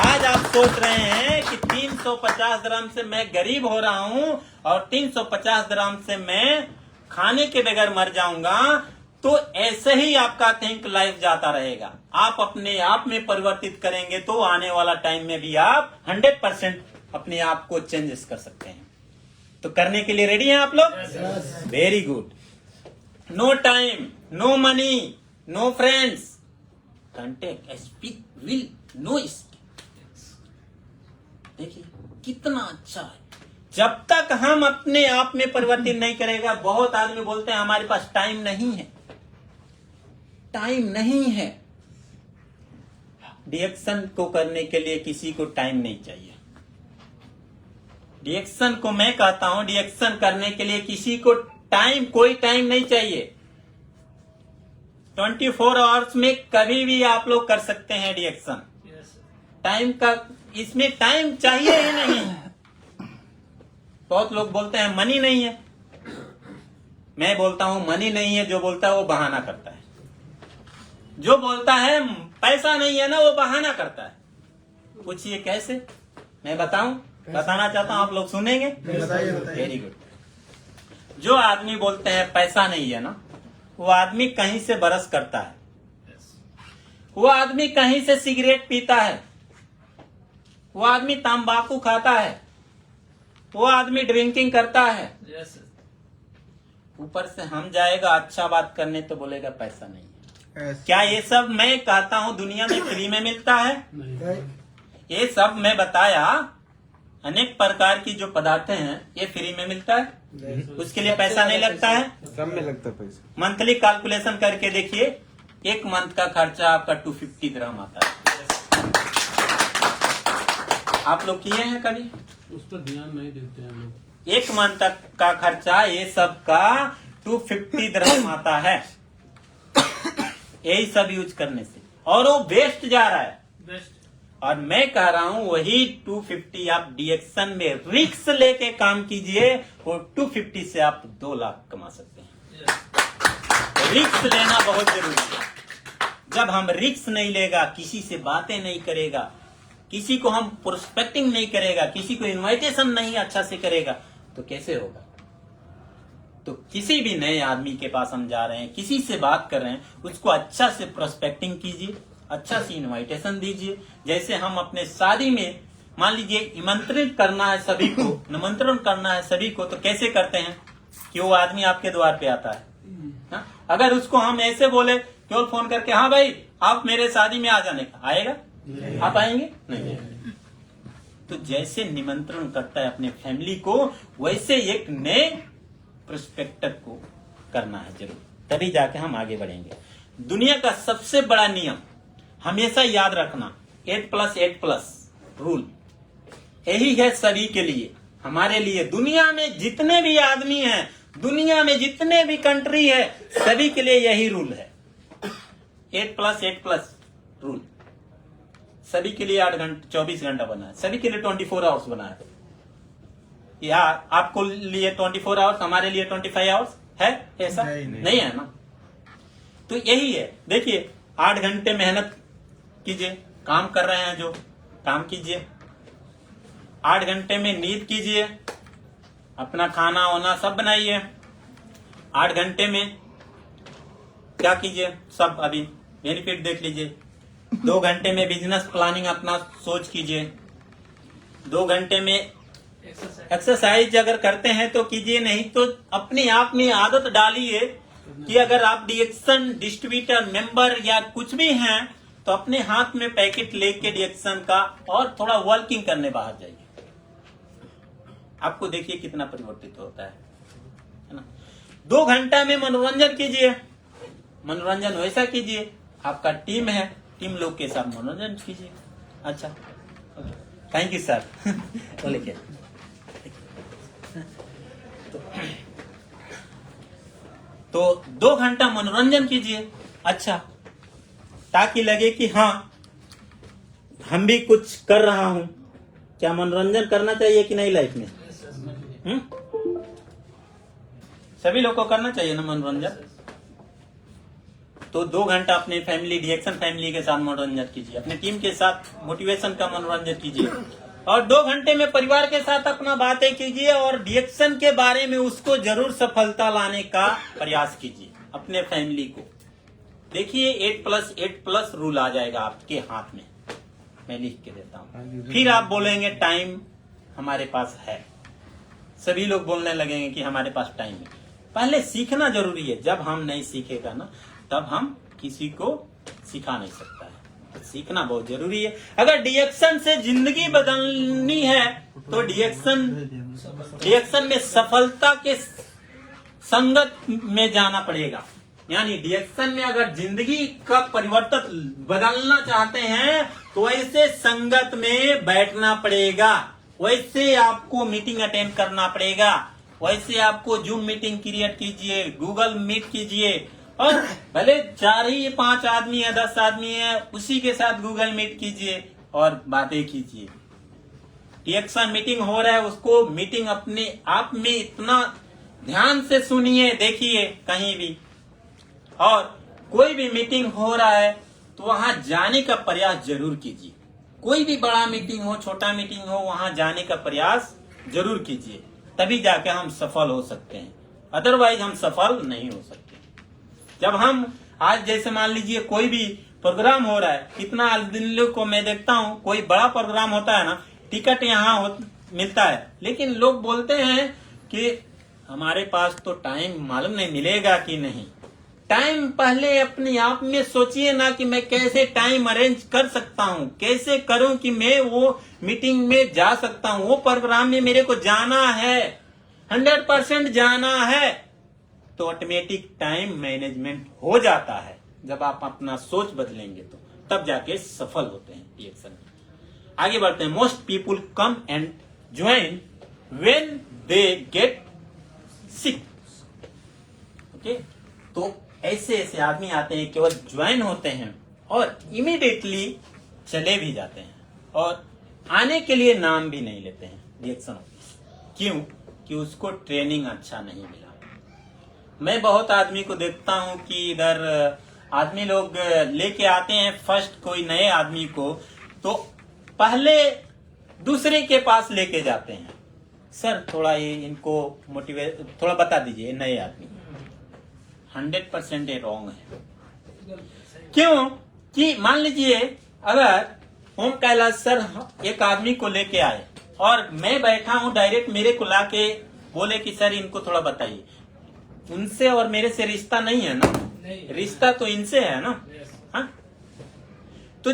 आज आप सोच रहे हैं कि 350 dirham से मैं गरीब हो रहा हूं और 350 dirham से मैं खाने के बगैर मर जाऊंगा, तो ऐसे ही आपका थिंक लाइफ जाता रहेगा। आप अपने आप में परिवर्तित करेंगे तो आने वाला टाइम में भी आप 100% अपने आप को चेंजेस कर सकते हैं। तो करने के लिए रेडी हैं आप लोग? Very good. No time, no money, no friends, contact, speak, will, no skill. देखिए कितना अच्छा है। जब तक हम अपने आप में परिवर्तन नहीं करेगा, बहुत आदमी बोलते हैं हमारे पास टाइम नहीं है, टाइम नहीं है। DXN को करने के लिए किसी को टाइम नहीं चाहिए। DXN को मैं कहता हूं, DXN करने के लिए किसी को कोई टाइम नहीं चाहिए। 24 आवर्स में कभी भी आप लोग कर सकते हैं DXN। टाइम का इसमें टाइम चाहिए ही नहीं। बहुत लोग बोलते हैं मनी नहीं है, मैं बोलता हूं मनी नहीं है, जो बोलता है वो बहाना करता है। जो बोलता है पैसा नहीं है ना, वो बहाना करता है। पूछिए कैसे, मैं बताना चाहता हूं, आप लोग सुनेंगे? Very good. जो आदमी बोलते हैं पैसा नहीं है ना, वो आदमी कहीं से बरस करता है, वो आदमी कहीं से सिगरेट पीता है, वो आदमी तंबाकू खाता है, वो आदमी ड्रिंकिंग करता है। ऊपर से हम जाएगा अच्छा बात करने तो बोलेगा पैसा नहीं है। क्या ये सब मैं कहता हूं दुनिया में फ्री में मिलता है? ये सब मैं बताया, अनेक प्रकार की जो पदार्थ हैं ये फ्री में मिलता है, उसके लिए पैसा नहीं लगता है। सब में लगता है पैसा। मंथली कैलकुलेशन करके देखिए, एक मंथ का खर्चा आपका 250 dirham आता है। आप लोग किए हैं कभी? उस पर ध्यान नहीं देते हैं लोग। एक मंथ तक का खर्चा ये सब का 250 dirham आता है, यही सब यूज करने से, और वो वेस्ट जा रहा है। और मैं कह रहा हूं वही 250 आप DXN में रिक्स लेके काम कीजिए, और 250 से आप 2 लाख कमा सकते हैं। रिक्स लेना बहुत जरूरी है। जब हम रिक्स नहीं लेगा, किसी से बातें नहीं करेगा, किसी को हम प्रोस्पेक्टिंग नहीं करेगा, किसी को इनविटेशन नहीं अच्छा से करेगा, तो कैसे होगा? तो किसी भी नए आदमी के पास हम जा रहे हैं, किसी से बात कर रहे हैं, उसको अच्छा से प्रोस्पेक्टिंग कीजिए, अच्छा से इनविटेशन दीजिए। जैसे हम अपने शादी में मान लीजिए निमंत्रित करना है सभी को, निमंत्रण करना है सभी को, तो कैसे करते हैं कि वो आदमी आपके द्वार पे आता है ना? अगर उसको हम ऐसे बोले केवल फोन करके, हाँ भाई आप मेरे शादी में आ जाने का, आएगा? आप आएंगे? नहीं। तो जैसे निमंत्रण करता है अपने फैमिली को, वैसे एक नए प्रोस्पेक्टर को करना है जरूर, तभी जाके हम आगे बढ़ेंगे। दुनिया का सबसे बड़ा नियम हमेशा याद रखना, 8+8+ रूल, यही है सभी के लिए, हमारे लिए। दुनिया में जितने भी आदमी हैं, दुनिया में जितने भी कंट्री है सभी के लिए यही रूल है, 8+8+ रूल। सभी के लिए 8 घंटे 24 घंटा बना है, सभी के लिए 24 आवर्स बना है। या आपको लिए 24 आवर्स, हमारे लिए 25 आवर्स है, ऐसा नहीं है ना। तो यही है, देखिए 8 घंटे मेहनत कीजिए, काम कर रहे हैं जो काम कीजिए, 8 घंटे में नींद कीजिए, अपना खाना वाना सब बनाइए, 8 घंटे में क्या कीजिए सब अभी बेनिफिट देख लीजिए। 2 घंटे में बिजनेस प्लानिंग अपना सोच कीजिए, 2 घंटे में एक्सरसाइज अगर करते हैं तो कीजिए, नहीं तो अपने आप में आदत डालिए कि अगर आप डीएक्शन डिस्ट्रीब्यूटर मेंबर या कुछ भी हैं तो अपने हाथ में पैकेट लेके डीएक्शन का और थोड़ा वर्किंग करने बाहर जाइए, आपको देखिए कितना परिवर्तित होता है ना। 2 घंटा में मनोरंजन कीजिए, मनोरंजन वैसा कीजिए, आपका टीम है, टीम लोग के साथ मनोरंजन कीजिए। अच्छा, थैंक यू सर। बोले क्या तो 2 घंटा मनोरंजन कीजिए, अच्छा, ताकि लगे कि हाँ हम भी कुछ कर रहा हूं। क्या मनोरंजन करना चाहिए कि नहीं लाइफ में? सभी लोग को करना चाहिए ना मनोरंजन। तो 2 घंटा अपने फैमिली डीएक्शन फैमिली के साथ मनोरंजन कीजिए, अपने टीम के साथ मोटिवेशन का मनोरंजन कीजिए, और 2 घंटे में परिवार के साथ अपना बातें कीजिए और डीएक्शन के बारे में उसको जरूर सफलता लाने का प्रयास कीजिए अपने फैमिली को। देखिए 8+8+ रूल आ जाएगा आपके हाथ में, मैं लिख के देता हूँ। फिर आप बोलेंगे टाइम हमारे पास है, सभी लोग बोलने लगेंगे कि हमारे पास टाइम है। पहले सीखना जरूरी है, जब हम नहीं सीखेगा ना तब हम किसी को सिखा नहीं सकता है, तो सीखना बहुत जरूरी है। अगर डीएक्शन से जिंदगी बदलनी है तो डीएक्शन में सफलता के संगत में जाना पड़ेगा। यानी डीएक्शन में अगर जिंदगी का परिवर्तन बदलना चाहते हैं तो ऐसे संगत में बैठना पड़ेगा, वैसे आपको मीटिंग अटेंड करना पड़ेगा, वैसे आपको जूम मीटिंग क्रिएट कीजिए, गूगल मीट कीजिए, और भले 4 ही 5 आदमी है 10 आदमी है उसी के साथ गूगल मीट कीजिए और बातें कीजिए। डीएक्शन मीटिंग हो रहा है उसको मीटिंग अपने आप में इतना ध्यान से सुनिए, देखिए कहीं भी, और कोई भी मीटिंग हो रहा है तो वहां जाने का प्रयास जरूर कीजिए। कोई भी बड़ा मीटिंग हो छोटा मीटिंग हो वहां जाने का प्रयास जरूर कीजिए, तभी जाके हम सफल हो सकते हैं, अदरवाइज हम सफल नहीं हो सकते। जब हम आज जैसे मान लीजिए कोई भी प्रोग्राम हो रहा है, कितना दिन लोग को मैं देखता हूँ, कोई बड़ा प्रोग्राम होता है ना, टिकट यहाँ मिलता है, लेकिन लोग बोलते हैं कि हमारे पास तो टाइम मालूम नहीं मिलेगा कि नहीं। टाइम पहले अपने आप में सोचिए ना कि मैं कैसे टाइम अरेंज कर सकता हूँ, कैसे करूं कि मैं वो मीटिंग में जा सकता हूँ, वो प्रोग्राम में मेरे को जाना है, 100% जाना है, तो ऑटोमेटिक टाइम मैनेजमेंट हो जाता है। जब आप अपना सोच बदलेंगे तो तब जाके सफल होते हैं डीएक्शन। आगे बढ़ते हैं। Most people come and join when they get sick. Okay, तो ऐसे ऐसे आदमी आते हैं केवल ज्वाइन होते हैं और इमीडिएटली चले भी जाते हैं और आने के लिए नाम भी नहीं लेते हैं डीएक्शन ऑफिस। क्यों? कि उसको ट्रेनिंग अच्छा नहीं मिला। मैं बहुत आदमी को देखता हूं कि इधर आदमी लोग लेके आते हैं फर्स्ट कोई नए आदमी को, तो पहले दूसरे के पास लेके जाते हैं, सर थोड़ा ये इनको मोटिवेट थोड़ा बता दीजिए, नए आदमी। 100% ये रॉन्ग है। क्यों? कि मान लीजिए अगर ओम कैलाश सर एक आदमी को लेके आए और मैं बैठा हूं, डायरेक्ट मेरे को लाके बोले कि सर इनको थोड़ा बताइए, उनसे और मेरे से रिश्ता नहीं है ना, रिश्ता तो इनसे है ना। हाँ, तो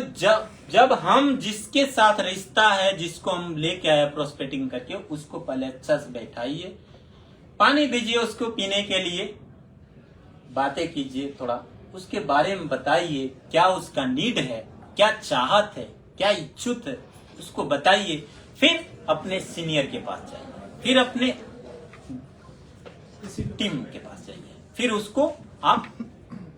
जब हम जिसके साथ रिश्ता है, जिसको हम लेके आए प्रोस्पेक्टिंग करके, उसको पहले अच्छा से बैठाइए, पानी दीजिए उसको पीने के लिए, बातें कीजिए, थोड़ा उसके बारे में बताइए, क्या उसका नीड है, क्या चाहत है, क्या इच्छुक है, उसको बताइए। फिर अपने सीनियर के पास जाइए, फिर अपने टीम के पास जाइए, फिर उसको आप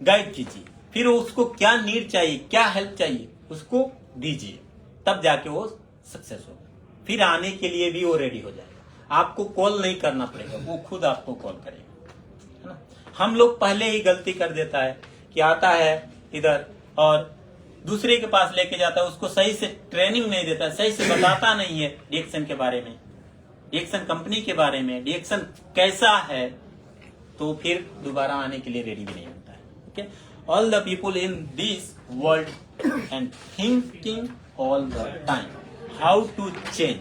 गाइड कीजिए, फिर उसको क्या नीड चाहिए, क्या हेल्प चाहिए, उसको दीजिए, तब जाके वो सक्सेस होगा। फिर आने के लिए भी वो रेडी हो जाएगा। आपको कॉल नहीं करना पड़ेगा, वो खुद आपको कॉल करेगा, है ना। हम लोग पहले ही गलती कर देता है कि आता है इधर और दूसरे के पास लेके जाता है, उसको सही से ट्रेनिंग नहीं देता, सही से बताता नहीं है डीएक्सन के बारे में, डीएक्सन कंपनी के बारे में, डीएक्सन कैसा है, तो फिर दोबारा आने के लिए रेडी भी नहीं होता है। Okay, all the people in this world and thinking all the time how to change,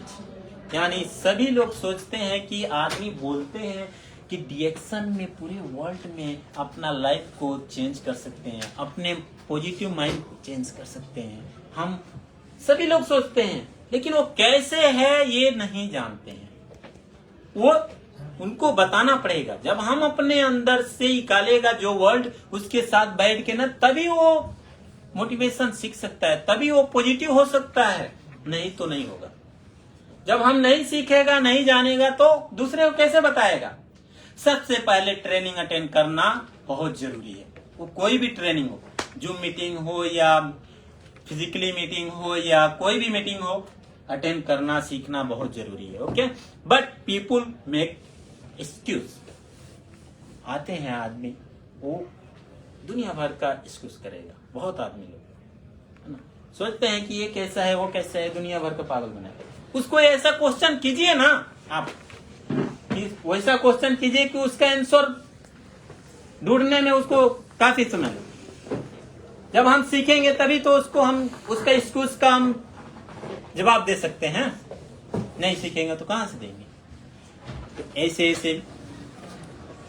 यानी सभी लोग सोचते हैं कि आदमी बोलते हैं कि डीएक्सन में पूरे वर्ल्ड में अपना लाइफ को चेंज कर सकते हैं, अपने पॉजिटिव माइंड को चेंज कर सकते हैं, हम सभी लोग सोचते हैं, लेकिन वो कैसे है ये नहीं जानते हैं। वो उनको बताना पड़ेगा। जब हम अपने अंदर से निकालेगा जो वर्ल्ड, उसके साथ बैठ के ना, तभी वो मोटिवेशन सीख सकता है, तभी वो पॉजिटिव हो सकता है, नहीं तो नहीं होगा। जब हम नहीं सीखेगा, नहीं जानेगा, तो दूसरे को कैसे बताएगा। सबसे पहले ट्रेनिंग अटेंड करना बहुत जरूरी है। वो कोई भी ट्रेनिंग हो, जूम मीटिंग हो या फिजिकली मीटिंग हो या कोई भी मीटिंग हो, अटेंड करना सीखना बहुत जरूरी है। Okay, but people make excuse. आते हैं आदमी, वो दुनिया भर का एक्सक्यूज करेगा। बहुत आदमी लोग, है ना, सोचते हैं कि ये कैसा है, वो कैसा है, दुनिया भर का पागल बनाएगा। उसको ऐसा क्वेश्चन कीजिए ना आप, वैसा क्वेश्चन कीजिए कि उसका आंसर ढूंढने में उसको काफी समय लगे। जब हम सीखेंगे तभी तो उसको हम उसका एक्सक्यूज का हम जवाब दे सकते हैं। नहीं सीखेंगे तो कहां से देंगे। तो ऐसे ऐसे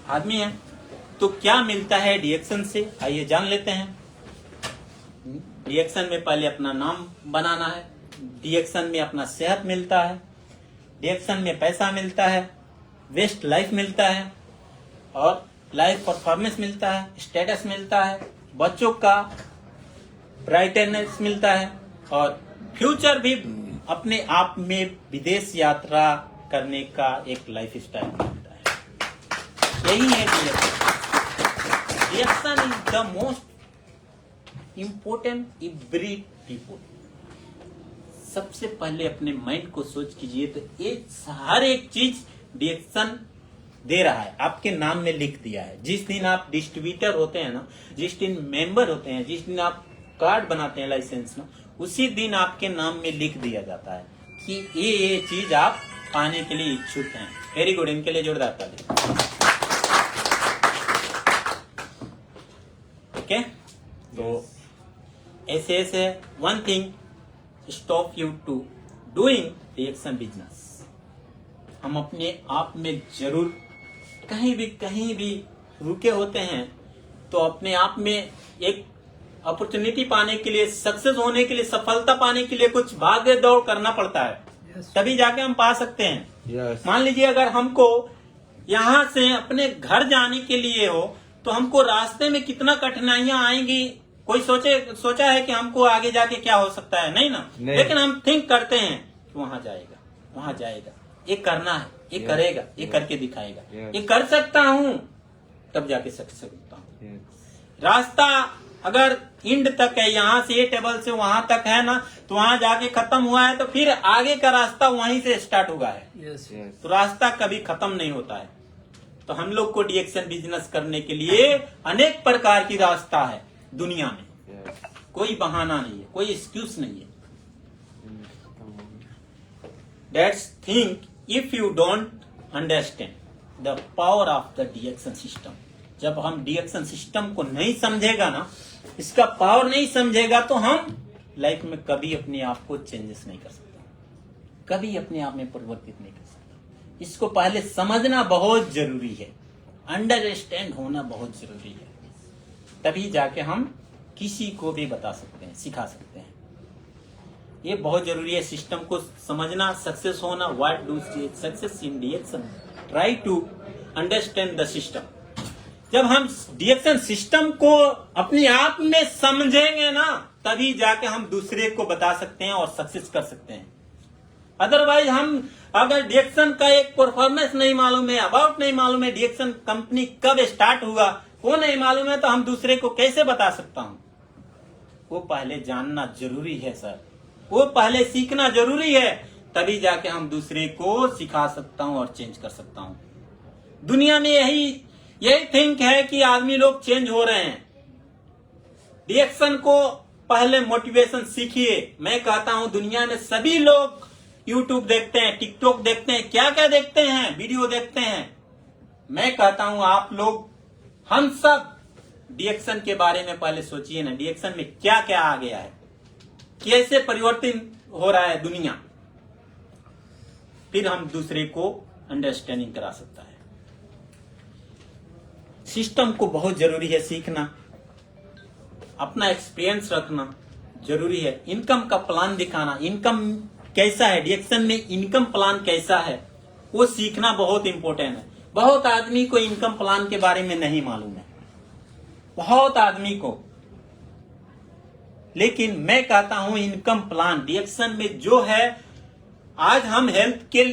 आदमी हैं। तो क्या मिलता है डीएक्सन से, आइए जान लेते हैं। डीएक्सन में पहले अपना नाम बनाना है, डीएक्सन में अपना सेहत मिलता है, डीएक्सन में पैसा मिलता है, वेस्ट लाइफ मिलता है और लाइफ परफॉर्मेंस मिलता है, स्टेटस मिलता है, बच्चों का ब्राइटनेस मिलता है और फ्यूचर भी अपने आप में विदेश यात्रा करने का एक लाइफ स्टाइल मिलता है। यही है DXN. DXN is the most important every people. सबसे पहले अपने माइंड को सोच कीजिए, तो ये हर एक चीज डीएक्सन दे रहा है, आपके नाम में लिख दिया है। जिस दिन आप डिस्ट्रीब्यूटर होते हैं ना, जिस दिन मेंबर होते हैं, जिस दिन आप कार्ड बनाते हैं लाइसेंस में, उसी दिन आपके नाम में लिख दिया जाता है कि ये चीज आप पाने के लिए इच्छुक हैं। वेरी गुड, इनके लिए जोरदार ताली। ओके, तो ऐसे ऐसे one thing stop you to doing DXN business. हम अपने आप में जरूर कहीं भी रुके होते हैं, तो अपने आप में एक अपॉर्चुनिटी पाने के लिए, सक्सेस होने के लिए, सफलता पाने के लिए कुछ भाग दौड़ करना पड़ता है, तभी जाके हम पा सकते हैं। मान लीजिए अगर हमको यहाँ से अपने घर जाने के लिए हो, तो हमको रास्ते में कितना कठिनाइयां आएंगी, कोई सोचा है कि हमको आगे जाके क्या हो सकता है, नहीं ना। लेकिन हम थिंक करते हैं कि वहां जाएगा, ये करना है, ये करेगा, ये करके दिखाएगा, ये कर सकता हूं, तब जाके सक्सेस होता हूं। रास्ता अगर इंड तक है, यहाँ से ये टेबल से वहां तक है ना, तो वहां जाके खत्म हुआ है, तो फिर आगे का रास्ता वहीं से स्टार्ट हुआ है। तो रास्ता कभी खत्म नहीं होता है। तो हम लोग को डीएक्सन बिजनेस करने के लिए अनेक प्रकार की रास्ता है दुनिया में। कोई बहाना नहीं है, कोई एक्सक्यूज नहीं है। That's think if you don't understand the power of the DXN system. जब हम डीएक्सन सिस्टम को नहीं समझेगा ना, इसका पावर नहीं समझेगा, तो हम लाइफ में कभी अपने आप को चेंजेस नहीं कर सकते, कभी अपने आप में परिवर्तित नहीं कर सकते। इसको पहले समझना बहुत जरूरी है, अंडरस्टैंड होना बहुत जरूरी है, तभी जाके हम किसी को भी बता सकते हैं, सिखा सकते हैं। ये बहुत जरूरी है सिस्टम को समझना, सक्सेस होना। What do success in DXN, try to understand the system. जब हम डीएक्सन सिस्टम को अपने आप में समझेंगे ना, तभी जाके हम दूसरे को बता सकते हैं और सक्सेस कर सकते हैं। अदरवाइज हम अगर डिएक्शन का एक परफॉर्मेंस नहीं मालूम है, अबाउट नहीं मालूम है, डिएक्शन कंपनी कब स्टार्ट हुआ वो नहीं मालूम है, तो हम दूसरे को कैसे बता सकता हूं? वो पहले जानना जरूरी है सर, वो पहले सीखना जरूरी है, तभी जाके हम दूसरे को सिखा सकता हूं और चेंज कर सकता हूं। दुनिया में यही थिंक है कि आदमी लोग चेंज हो रहे हैं। डिएक्शन को पहले मोटिवेशन सीखिए। मैं कहता हूं दुनिया में सभी लोग यूट्यूब देखते हैं, टिकटॉक देखते हैं, क्या क्या देखते हैं, वीडियो देखते हैं। मैं कहता हूं आप लोग, हम सब डिएक्शन के बारे में पहले सोचिए ना, डिएक्शन में क्या क्या आ गया है, कैसे परिवर्तन हो रहा है दुनिया, फिर हम दूसरे को अंडरस्टैंडिंग करा सकता है। सिस्टम को बहुत जरूरी है सीखना, अपना एक्सपीरियंस रखना जरूरी है। इनकम का प्लान दिखाना, इनकम कैसा है, डिएक्शन में इनकम प्लान कैसा है, वो सीखना बहुत इंपॉर्टेंट है। बहुत आदमी को इनकम प्लान के बारे में नहीं मालूम है, बहुत आदमी को। लेकिन मैं कहता हूं इनकम प्लान डिएक्शन में जो है, आज हम हेल्थ के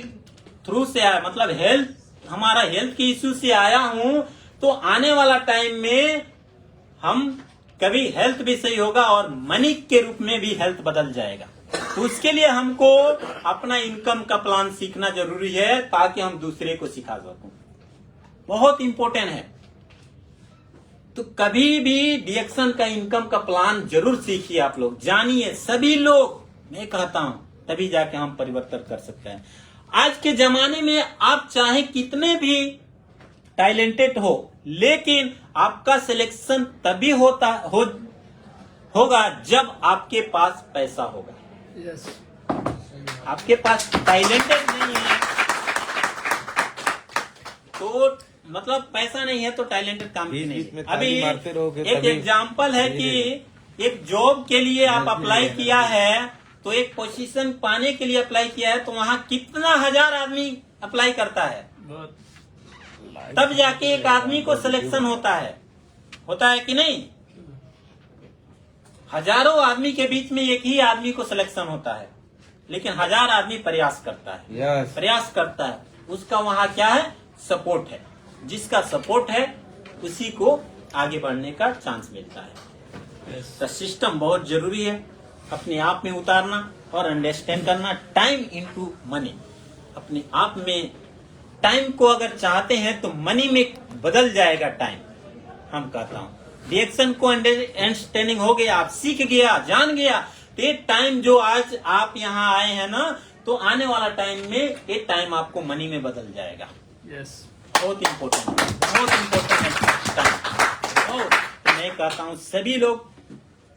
थ्रू से आया, मतलब हेल्थ, हमारा हेल्थ के इश्यू से आया हूं, तो आने वाला टाइम में हम कभी हेल्थ भी सही होगा और मनी के रूप में भी हेल्थ बदल जाएगा। तो उसके लिए हमको अपना इनकम का प्लान सीखना जरूरी है, ताकि हम दूसरे को सिखा सकूं। बहुत इंपॉर्टेंट है। तो कभी भी डिएक्शन का इनकम का प्लान जरूर सीखिए, आप लोग जानिए, सभी लोग, मैं कहता हूं, तभी जाके हम परिवर्तन कर सकते हैं। आज के जमाने में आप चाहे कितने भी टैलेंटेड हो, लेकिन आपका सिलेक्शन तभी होगा जब आपके पास पैसा होगा। यस, आपके पास टैलेंटेड नहीं है तो मतलब पैसा नहीं है तो टैलेंटेड काम भी नहीं है। अभी एक एग्जांपल है कि एक जॉब के लिए आप अप्लाई किया है, तो एक पोजीशन पाने के लिए अप्लाई किया है, तो वहां कितना हजार आदमी अप्लाई करता है, तब जाके एक आदमी को सिलेक्शन होता है कि नहीं? हजारों आदमी के बीच में एक ही आदमी को सिलेक्शन होता है, लेकिन हजार आदमी प्रयास करता है, प्रयास करता है, उसका वहां क्या है? सपोर्ट है। जिसका सपोर्ट है उसी को आगे बढ़ने का चांस मिलता है। तो सिस्टम बहुत जरूरी है, अपने आप में उतारना और अंडरस्टैंड करना। टाइम इनटू मनी, अपने आप में टाइम को अगर चाहते हैं तो मनी में बदल जाएगा टाइम। हम कहता हूं डिएक्शन को अंडरस्टैंडिंग हो गया, आप सीख गया, जान गया, तो ये टाइम जो आज आप यहाँ आए हैं ना, तो आने वाला टाइम में ये टाइम आपको मनी में बदल जाएगा। यस, बहुत इम्पोर्टेंट है, बहुत इम्पोर्टेंट है टाइम। और मैं कहता हूँ सभी लोग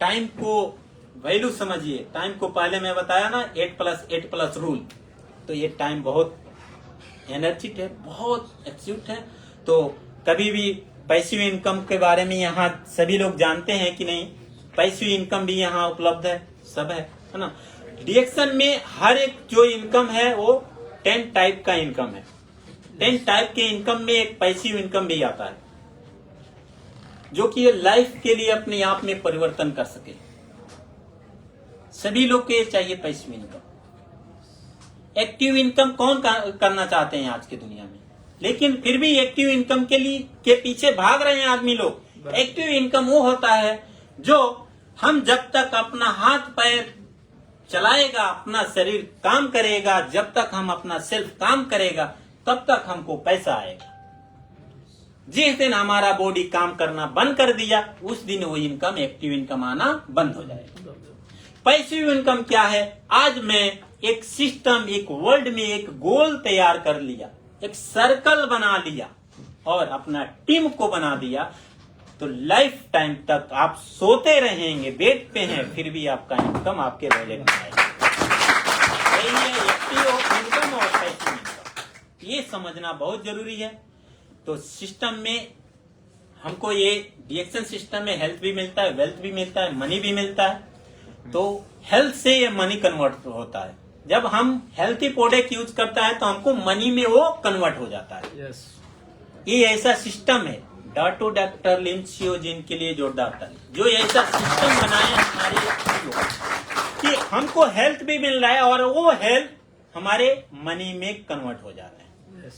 टाइम को वैल्यू समझिए। टाइम को पहले मैं बताया ना 8+8+ रूल, तो ये टाइम बहुत एनर्जिक है, बहुत एक्यूट है। तो कभी भी पैसिव इनकम के बारे में यहाँ सभी लोग जानते हैं कि नहीं? पैसिव इनकम भी यहाँ उपलब्ध है, सब है ना? डिएक्शन में हर एक जो इनकम है वो 10 टाइप का इनकम है। 10 टाइप के इनकम में एक पैसिव इनकम भी आता है, जो कि लाइफ के लिए अपने आप में परिवर्तन कर सके। सभी लोग को ये चाहिए पैसिव इनकम। एक्टिव इनकम कौन करना चाहते हैं आज की दुनिया में? लेकिन फिर भी एक्टिव इनकम के पीछे भाग रहे हैं आदमी लोग। एक्टिव इनकम वो होता है जो हम जब तक अपना हाथ पैर चलाएगा, अपना शरीर काम करेगा, जब तक हम अपना सेल्फ काम करेगा, तब तक हमको पैसा आएगा। जिस दिन हमारा बॉडी काम करना बंद कर दिया, उस दिन वो इनकम, एक्टिव इनकम आना बंद हो जाएगा। पैसिव इनकम क्या है? आज मैं एक सिस्टम, एक वर्ल्ड में एक गोल तैयार कर लिया, एक सर्कल बना लिया और अपना टीम को बना दिया, तो लाइफ टाइम तक आप सोते रहेंगे, बेड पे हैं, फिर भी आपका इनकम आपके वॉलेट में आएगा। यही है एक्टिव इनकम और पैसिव इनकम, ये समझना बहुत जरूरी है। तो सिस्टम में हमको ये डिएक्शन सिस्टम में हेल्थ भी मिलता है, वेल्थ भी मिलता है, मनी भी मिलता है। तो हेल्थ से ये मनी कन्वर्ट होता है। जब हम हेल्थी प्रोडक्ट यूज करता है तो हमको मनी में वो कन्वर्ट हो जाता है। यस, ये ऐसा सिस्टम है। डॉक्टर लिंचियो जिनके लिए जोरदार था, जो ऐसा सिस्टम बनाए हमारे कि हमको हेल्थ भी मिल रहा है और वो हेल्थ हमारे मनी में कन्वर्ट हो जा रहा है।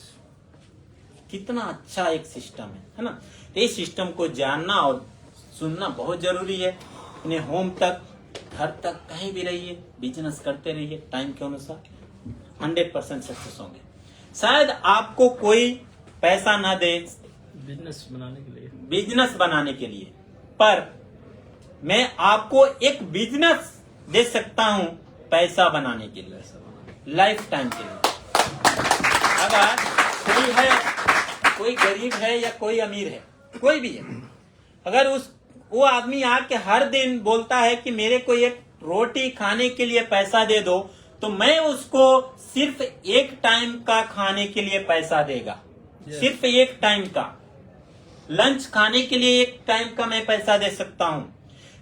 कितना अच्छा एक सिस्टम है ना। तो इस सिस्टम को जानना और सुनना बहुत जरूरी है। अपने होम तक, घर तक, कहीं भी रहिए, बिजनेस करते रहिए, टाइम के अनुसार 100% सक्सेस होंगे। शायद आपको कोई पैसा ना दे बिजनेस बनाने के लिए, पर मैं आपको एक बिजनेस दे सकता हूं पैसा बनाने के लिए, लाइफ टाइम के लिए। अगर कोई है, कोई गरीब है या कोई अमीर है, कोई भी है, अगर वो आदमी आके हर दिन बोलता है कि मेरे को एक रोटी खाने के लिए पैसा दे दो, तो मैं उसको सिर्फ एक टाइम का खाने के लिए पैसा देगा। सिर्फ एक टाइम का लंच खाने के लिए एक टाइम का मैं पैसा दे सकता हूं।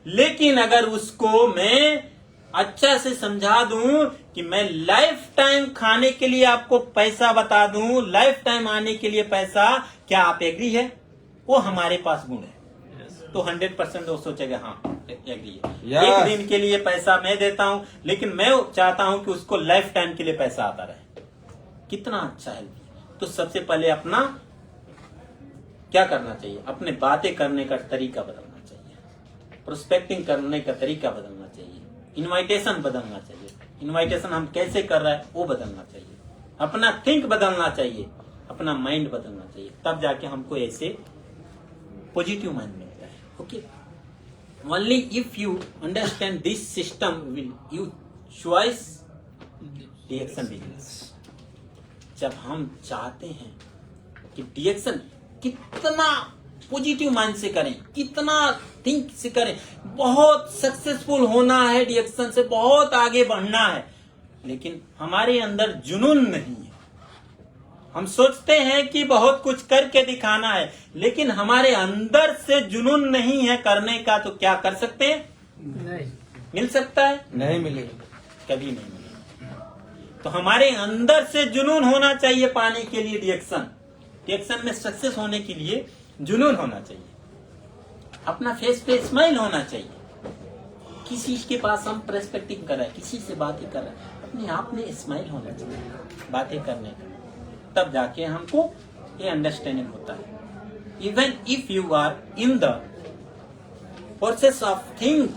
लेकिन अगर उसको मैं अच्छा से समझा दूं कि मैं लाइफ टाइम खाने के लिए आपको पैसा बता दूं, लाइफ टाइम आने के लिए पैसा, क्या आप एग्री है? वो हमारे पास गुण है। तो 100% वो सोचेगा हाँ एग्री है। एक दिन के लिए पैसा मैं देता हूं, लेकिन मैं चाहता हूं कि उसको लाइफ टाइम के लिए पैसा आता रहे। कितना अच्छा है। तो सबसे पहले अपना क्या करना चाहिए? अपने बातें करने का तरीका बदलना चाहिए, प्रोस्पेक्टिंग करने का तरीका बदलना चाहिए, इनवाइटेशन बदलना चाहिए। इनवाइटेशन हम कैसे कर रहे हैं वो बदलना चाहिए, अपना थिंक बदलना चाहिए, अपना माइंड बदलना चाहिए। तब जाके हमको ऐसे पॉजिटिव माइंड मिलता है। Okay, only if you understand this system will you choice DXN business. जब हम चाहते हैं कि डिएक्शन कितना पॉजिटिव माइंड से करें, कितना थिंक से करें, बहुत सक्सेसफुल होना है, डिएक्शन से बहुत आगे बढ़ना है, लेकिन हमारे अंदर जुनून नहीं है। हम सोचते हैं कि बहुत कुछ करके दिखाना है, लेकिन हमारे अंदर से जुनून नहीं है करने का, तो क्या कर सकते हैं? नहीं मिल सकता है? नहीं मिलेगा, कभी नहीं मिलेगा। तो हमारे अंदर से जुनून होना चाहिए पाने के लिए डिएक्शन। डिएक्शन में सक्सेस होने के लिए जुनून होना चाहिए, अपना फेस पे स्माइल होना चाहिए। किसी के पास हम प्रेस्पेक्टिव कर रहे हैं, किसी से बातें कर रहे हैं, अपने आप में स्माइल होना चाहिए बातें करने का। तब जाके हमको ये अंडरस्टैंडिंग होता है। Even if you are in the process of think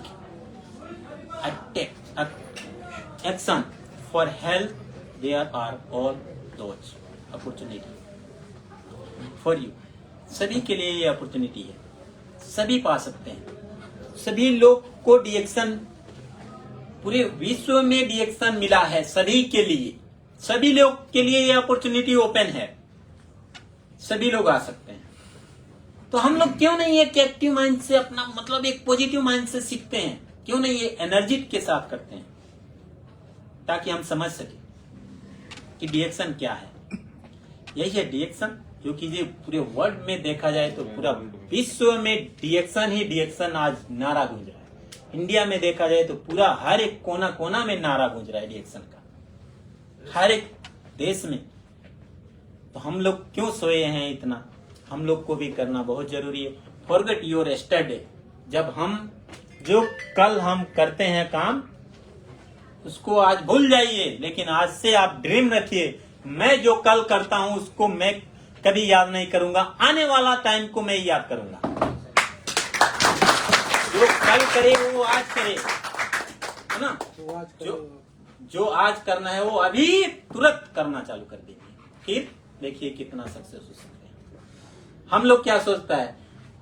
action for health, there are all those opportunity for you. सभी के लिए ये अपॉर्चुनिटी है, सभी पा सकते हैं। सभी लोग को डिएक्शन, पूरे विश्व में डिएक्शन मिला है सभी के लिए। सभी लोग के लिए ये अपॉर्चुनिटी ओपन है, सभी लोग आ सकते हैं। तो हम लोग क्यों नहीं एक एक्टिव माइंड से अपना, मतलब एक पॉजिटिव माइंड से सीखते हैं? क्यों नहीं ये एनर्जी के साथ करते हैं, ताकि हम समझ सके कि डिएक्शन क्या है। यही है डिएक्शन, जो कि ये पूरे वर्ल्ड में देखा जाए तो पूरा विश्व में डिएक्शन ही डिएक्शन आज नारा गूंज रहा है। इंडिया में देखा जाए तो पूरा हर एक कोना कोना में नारा गूंज रहा है डिएक्शन का, हर एक देश में। तो हम लोग क्यों सोए हैं इतना? हम लोग को भी करना बहुत जरूरी है। Forget your yesterday. जब हम जो कल हम करते हैं काम, उसको आज भूल जाइए, लेकिन आज से आप ड्रीम रखिए, मैं जो कल करता हूं उसको मैं कभी याद नहीं करूंगा, आने वाला टाइम को मैं याद करूंगा। जो कल करे वो आज करे, है ना? जो आज करना है वो अभी तुरंत करना चालू कर दीजिए, फिर देखिए कितना सक्सेस हो सकते हैं। हम लोग क्या सोचता है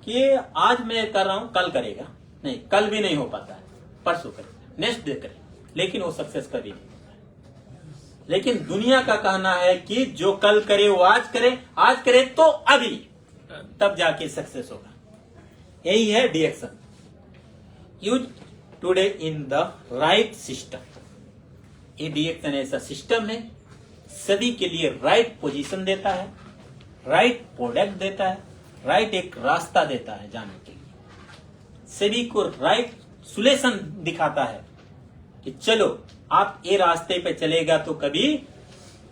कि आज मैं कर रहा हूं, कल करेगा, नहीं, कल भी नहीं हो पाता है, परसों करेगा, नेक्स्ट डे करेगा, लेकिन वो सक्सेस कभी नहीं। लेकिन दुनिया का कहना है कि जो कल करे वो आज करे, आज करे तो अभी, तब जाके सक्सेस होगा। यही है DXN. Use today in the right system. ये डिएक्शन ऐसा सिस्टम है, सभी के लिए राइट पोजीशन देता है, राइट प्रोडक्ट देता है, राइट एक रास्ता देता है जाने के लिए। सभी को राइट सोल्यूशन दिखाता है कि चलो आप ये रास्ते पे चलेगा तो कभी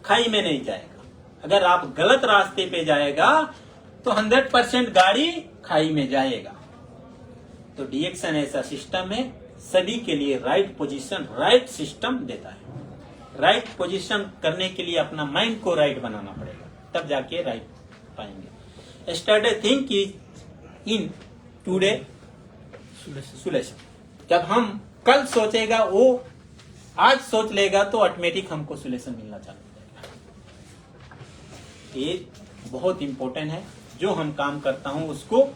खाई में नहीं जाएगा। अगर आप गलत रास्ते पे जाएगा तो 100% गाड़ी खाई में जाएगा। तो डिएक्शन ऐसा सिस्टम है, सभी के लिए राइट पोजीशन, राइट सिस्टम देता है, राइट पोजीशन करने के लिए अपना माइंड को राइट बनाना पड़ेगा, तब जाके राइट पाएंगे। Start think in today solution. जब हम कल सोचेगा वो आज सोच लेगा तो ऑटोमेटिक हमको सोल्यूशन मिलना चालू हो जाएगा। ये बहुत इंपॉर्टेंट है। जो हम काम करता हूं उसको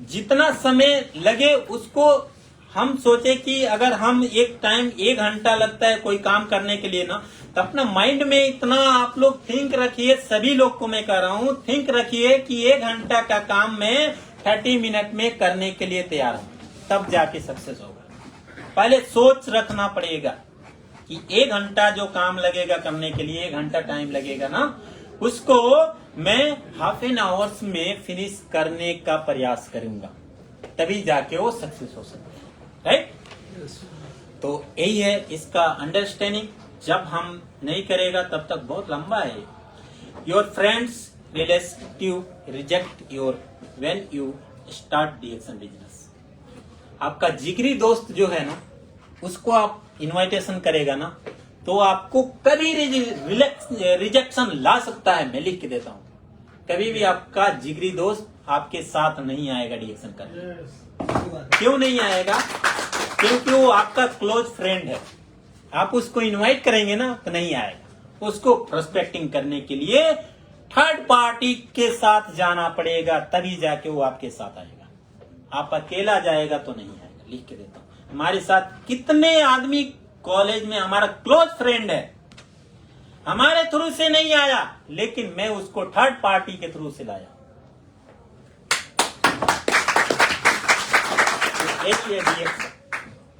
जितना समय लगे उसको हम सोचे कि अगर हम एक टाइम 1 घंटा लगता है कोई काम करने के लिए ना, तो अपना माइंड में इतना आप लोग थिंक रखिए, सभी लोग को मैं कह रहा हूं, थिंक रखिए कि 1 घंटा का काम मैं 30 मिनट में करने के लिए तैयार हूं, तब जाके सक्सेस होगा। पहले सोच रखना पड़ेगा कि 1 घंटा जो काम लगेगा करने के लिए, 1 घंटा टाइम लगेगा ना, उसको मैं हाफ एन आवर्स में फिनिश करने का प्रयास करूंगा, तभी जाके वो सक्सेस हो सकता है। राइट? तो यही है इसका अंडरस्टैंडिंग। जब हम नहीं करेगा तब तक बहुत लंबा है। Your friends relative reject your when you start DXN business. आपका जिगरी दोस्त जो है ना, उसको आप इनविटेशन करेगा ना, तो आपको कभी रिजेक्शन ला सकता है। मैं लिख के देता हूं, कभी भी आपका जिगरी दोस्त आपके साथ नहीं आएगा डीएक्शन करने। क्यों नहीं आएगा? क्योंकि वो आपका क्लोज फ्रेंड है। आप उसको इनवाइट करेंगे ना तो नहीं आएगा। उसको प्रोस्पेक्टिंग करने के लिए थर्ड पार्टी के साथ जाना पड़ेगा, तभी जाके वो आपके साथ आएगा। आप अकेला जाएगा तो नहीं आएगा। लिख के देता हूं। हमारे साथ कितने आदमी कॉलेज में हमारा क्लोज फ्रेंड है, हमारे थ्रू से नहीं आया, लेकिन मैं उसको थर्ड पार्टी के थ्रू से लाया।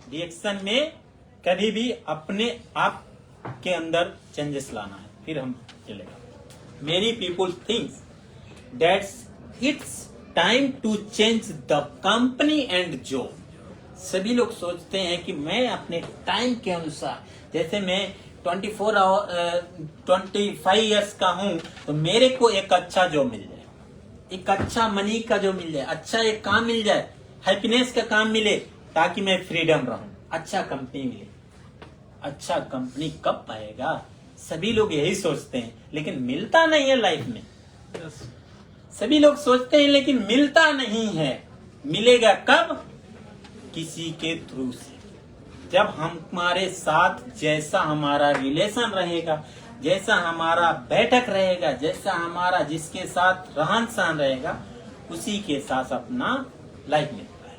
डीएक्शन में कभी भी अपने आप के अंदर चेंजेस लाना है, फिर हम चलेगा। Many people thinks that's it's time to change the company and job. सभी लोग सोचते हैं कि मैं अपने टाइम के अनुसार, जैसे मैं 25 इयर्स का हूं, तो मेरे को एक अच्छा जॉब मिल जाए, एक अच्छा मनी का जॉब मिल जाए, अच्छा एक काम मिल जाए, हैप्पीनेस का काम मिले, ताकि मैं फ्रीडम रहूं, अच्छा कंपनी मिले। अच्छा कंपनी कब पाएगा? सभी लोग यही सोचते हैं, लेकिन मिलता नहीं है लाइफ में। सभी लोग सोचते हैं लेकिन मिलता नहीं है। मिलेगा कब? किसी के थ्रू से। जब हमारे साथ जैसा हमारा रिलेशन रहेगा, जैसा हमारा बैठक रहेगा, जैसा हमारा जिसके साथ रहन सहन रहेगा, उसी के साथ अपना लाइफ मिलता है।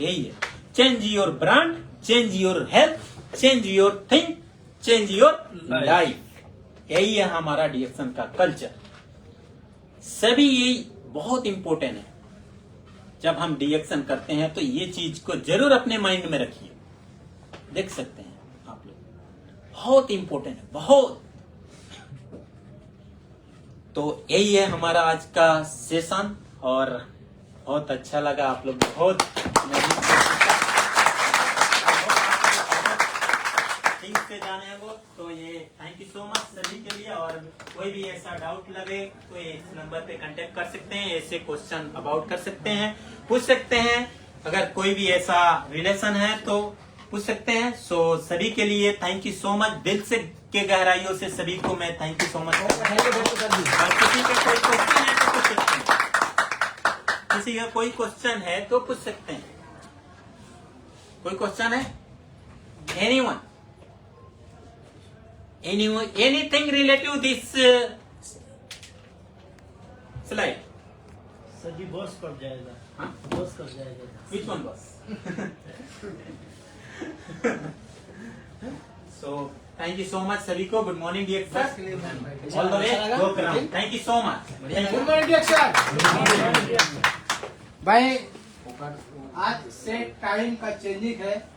यही है। Change your brand, change your health, change your thing, change your life. यही है हमारा डीएक्शन का कल्चर। सभी यही बहुत इंपॉर्टेंट है। जब हम डीएक्शन करते हैं तो ये चीज को जरूर अपने माइंड में रखिए। देख सकते हैं आप लोग, बहुत इंपॉर्टेंट है, बहुत। तो यही है हमारा आज का सेशन, और बहुत अच्छा लगा। आप लोग बहुत ठीक से जाने हैं वो, तो ये थैंक यू सो मच सभी के लिए। और कोई भी ऐसा डाउट लगे तो इस नंबर पे कांटेक्ट कर सकते हैं, ऐसे क्वेश्चन अबाउट कर सकते हैं, पूछ सकते हैं। अगर कोई भी ऐसा रिलेशन है तो पूछ सकते हैं। सो सभी के लिए थैंक यू सो मच, दिल से के गहराइयों से सभी को मैं थैंक यू सो मच। किसी का कोई क्वेश्चन है तो पूछ सकते हैं, किसी का कोई क्वेश्चन है तो पूछ सकते हैं। कोई क्वेश्चन है? Anyone? Anything related to this slide? Sir ji boss कब जाएगा? हाँ? बॉस कब जाएगा? Which one boss? So thank you so much सभी को। Good morning dear sir, all the way go ground. Thank you so much. Good morning sir. भाई आज से टाइम का चेंजिंग है।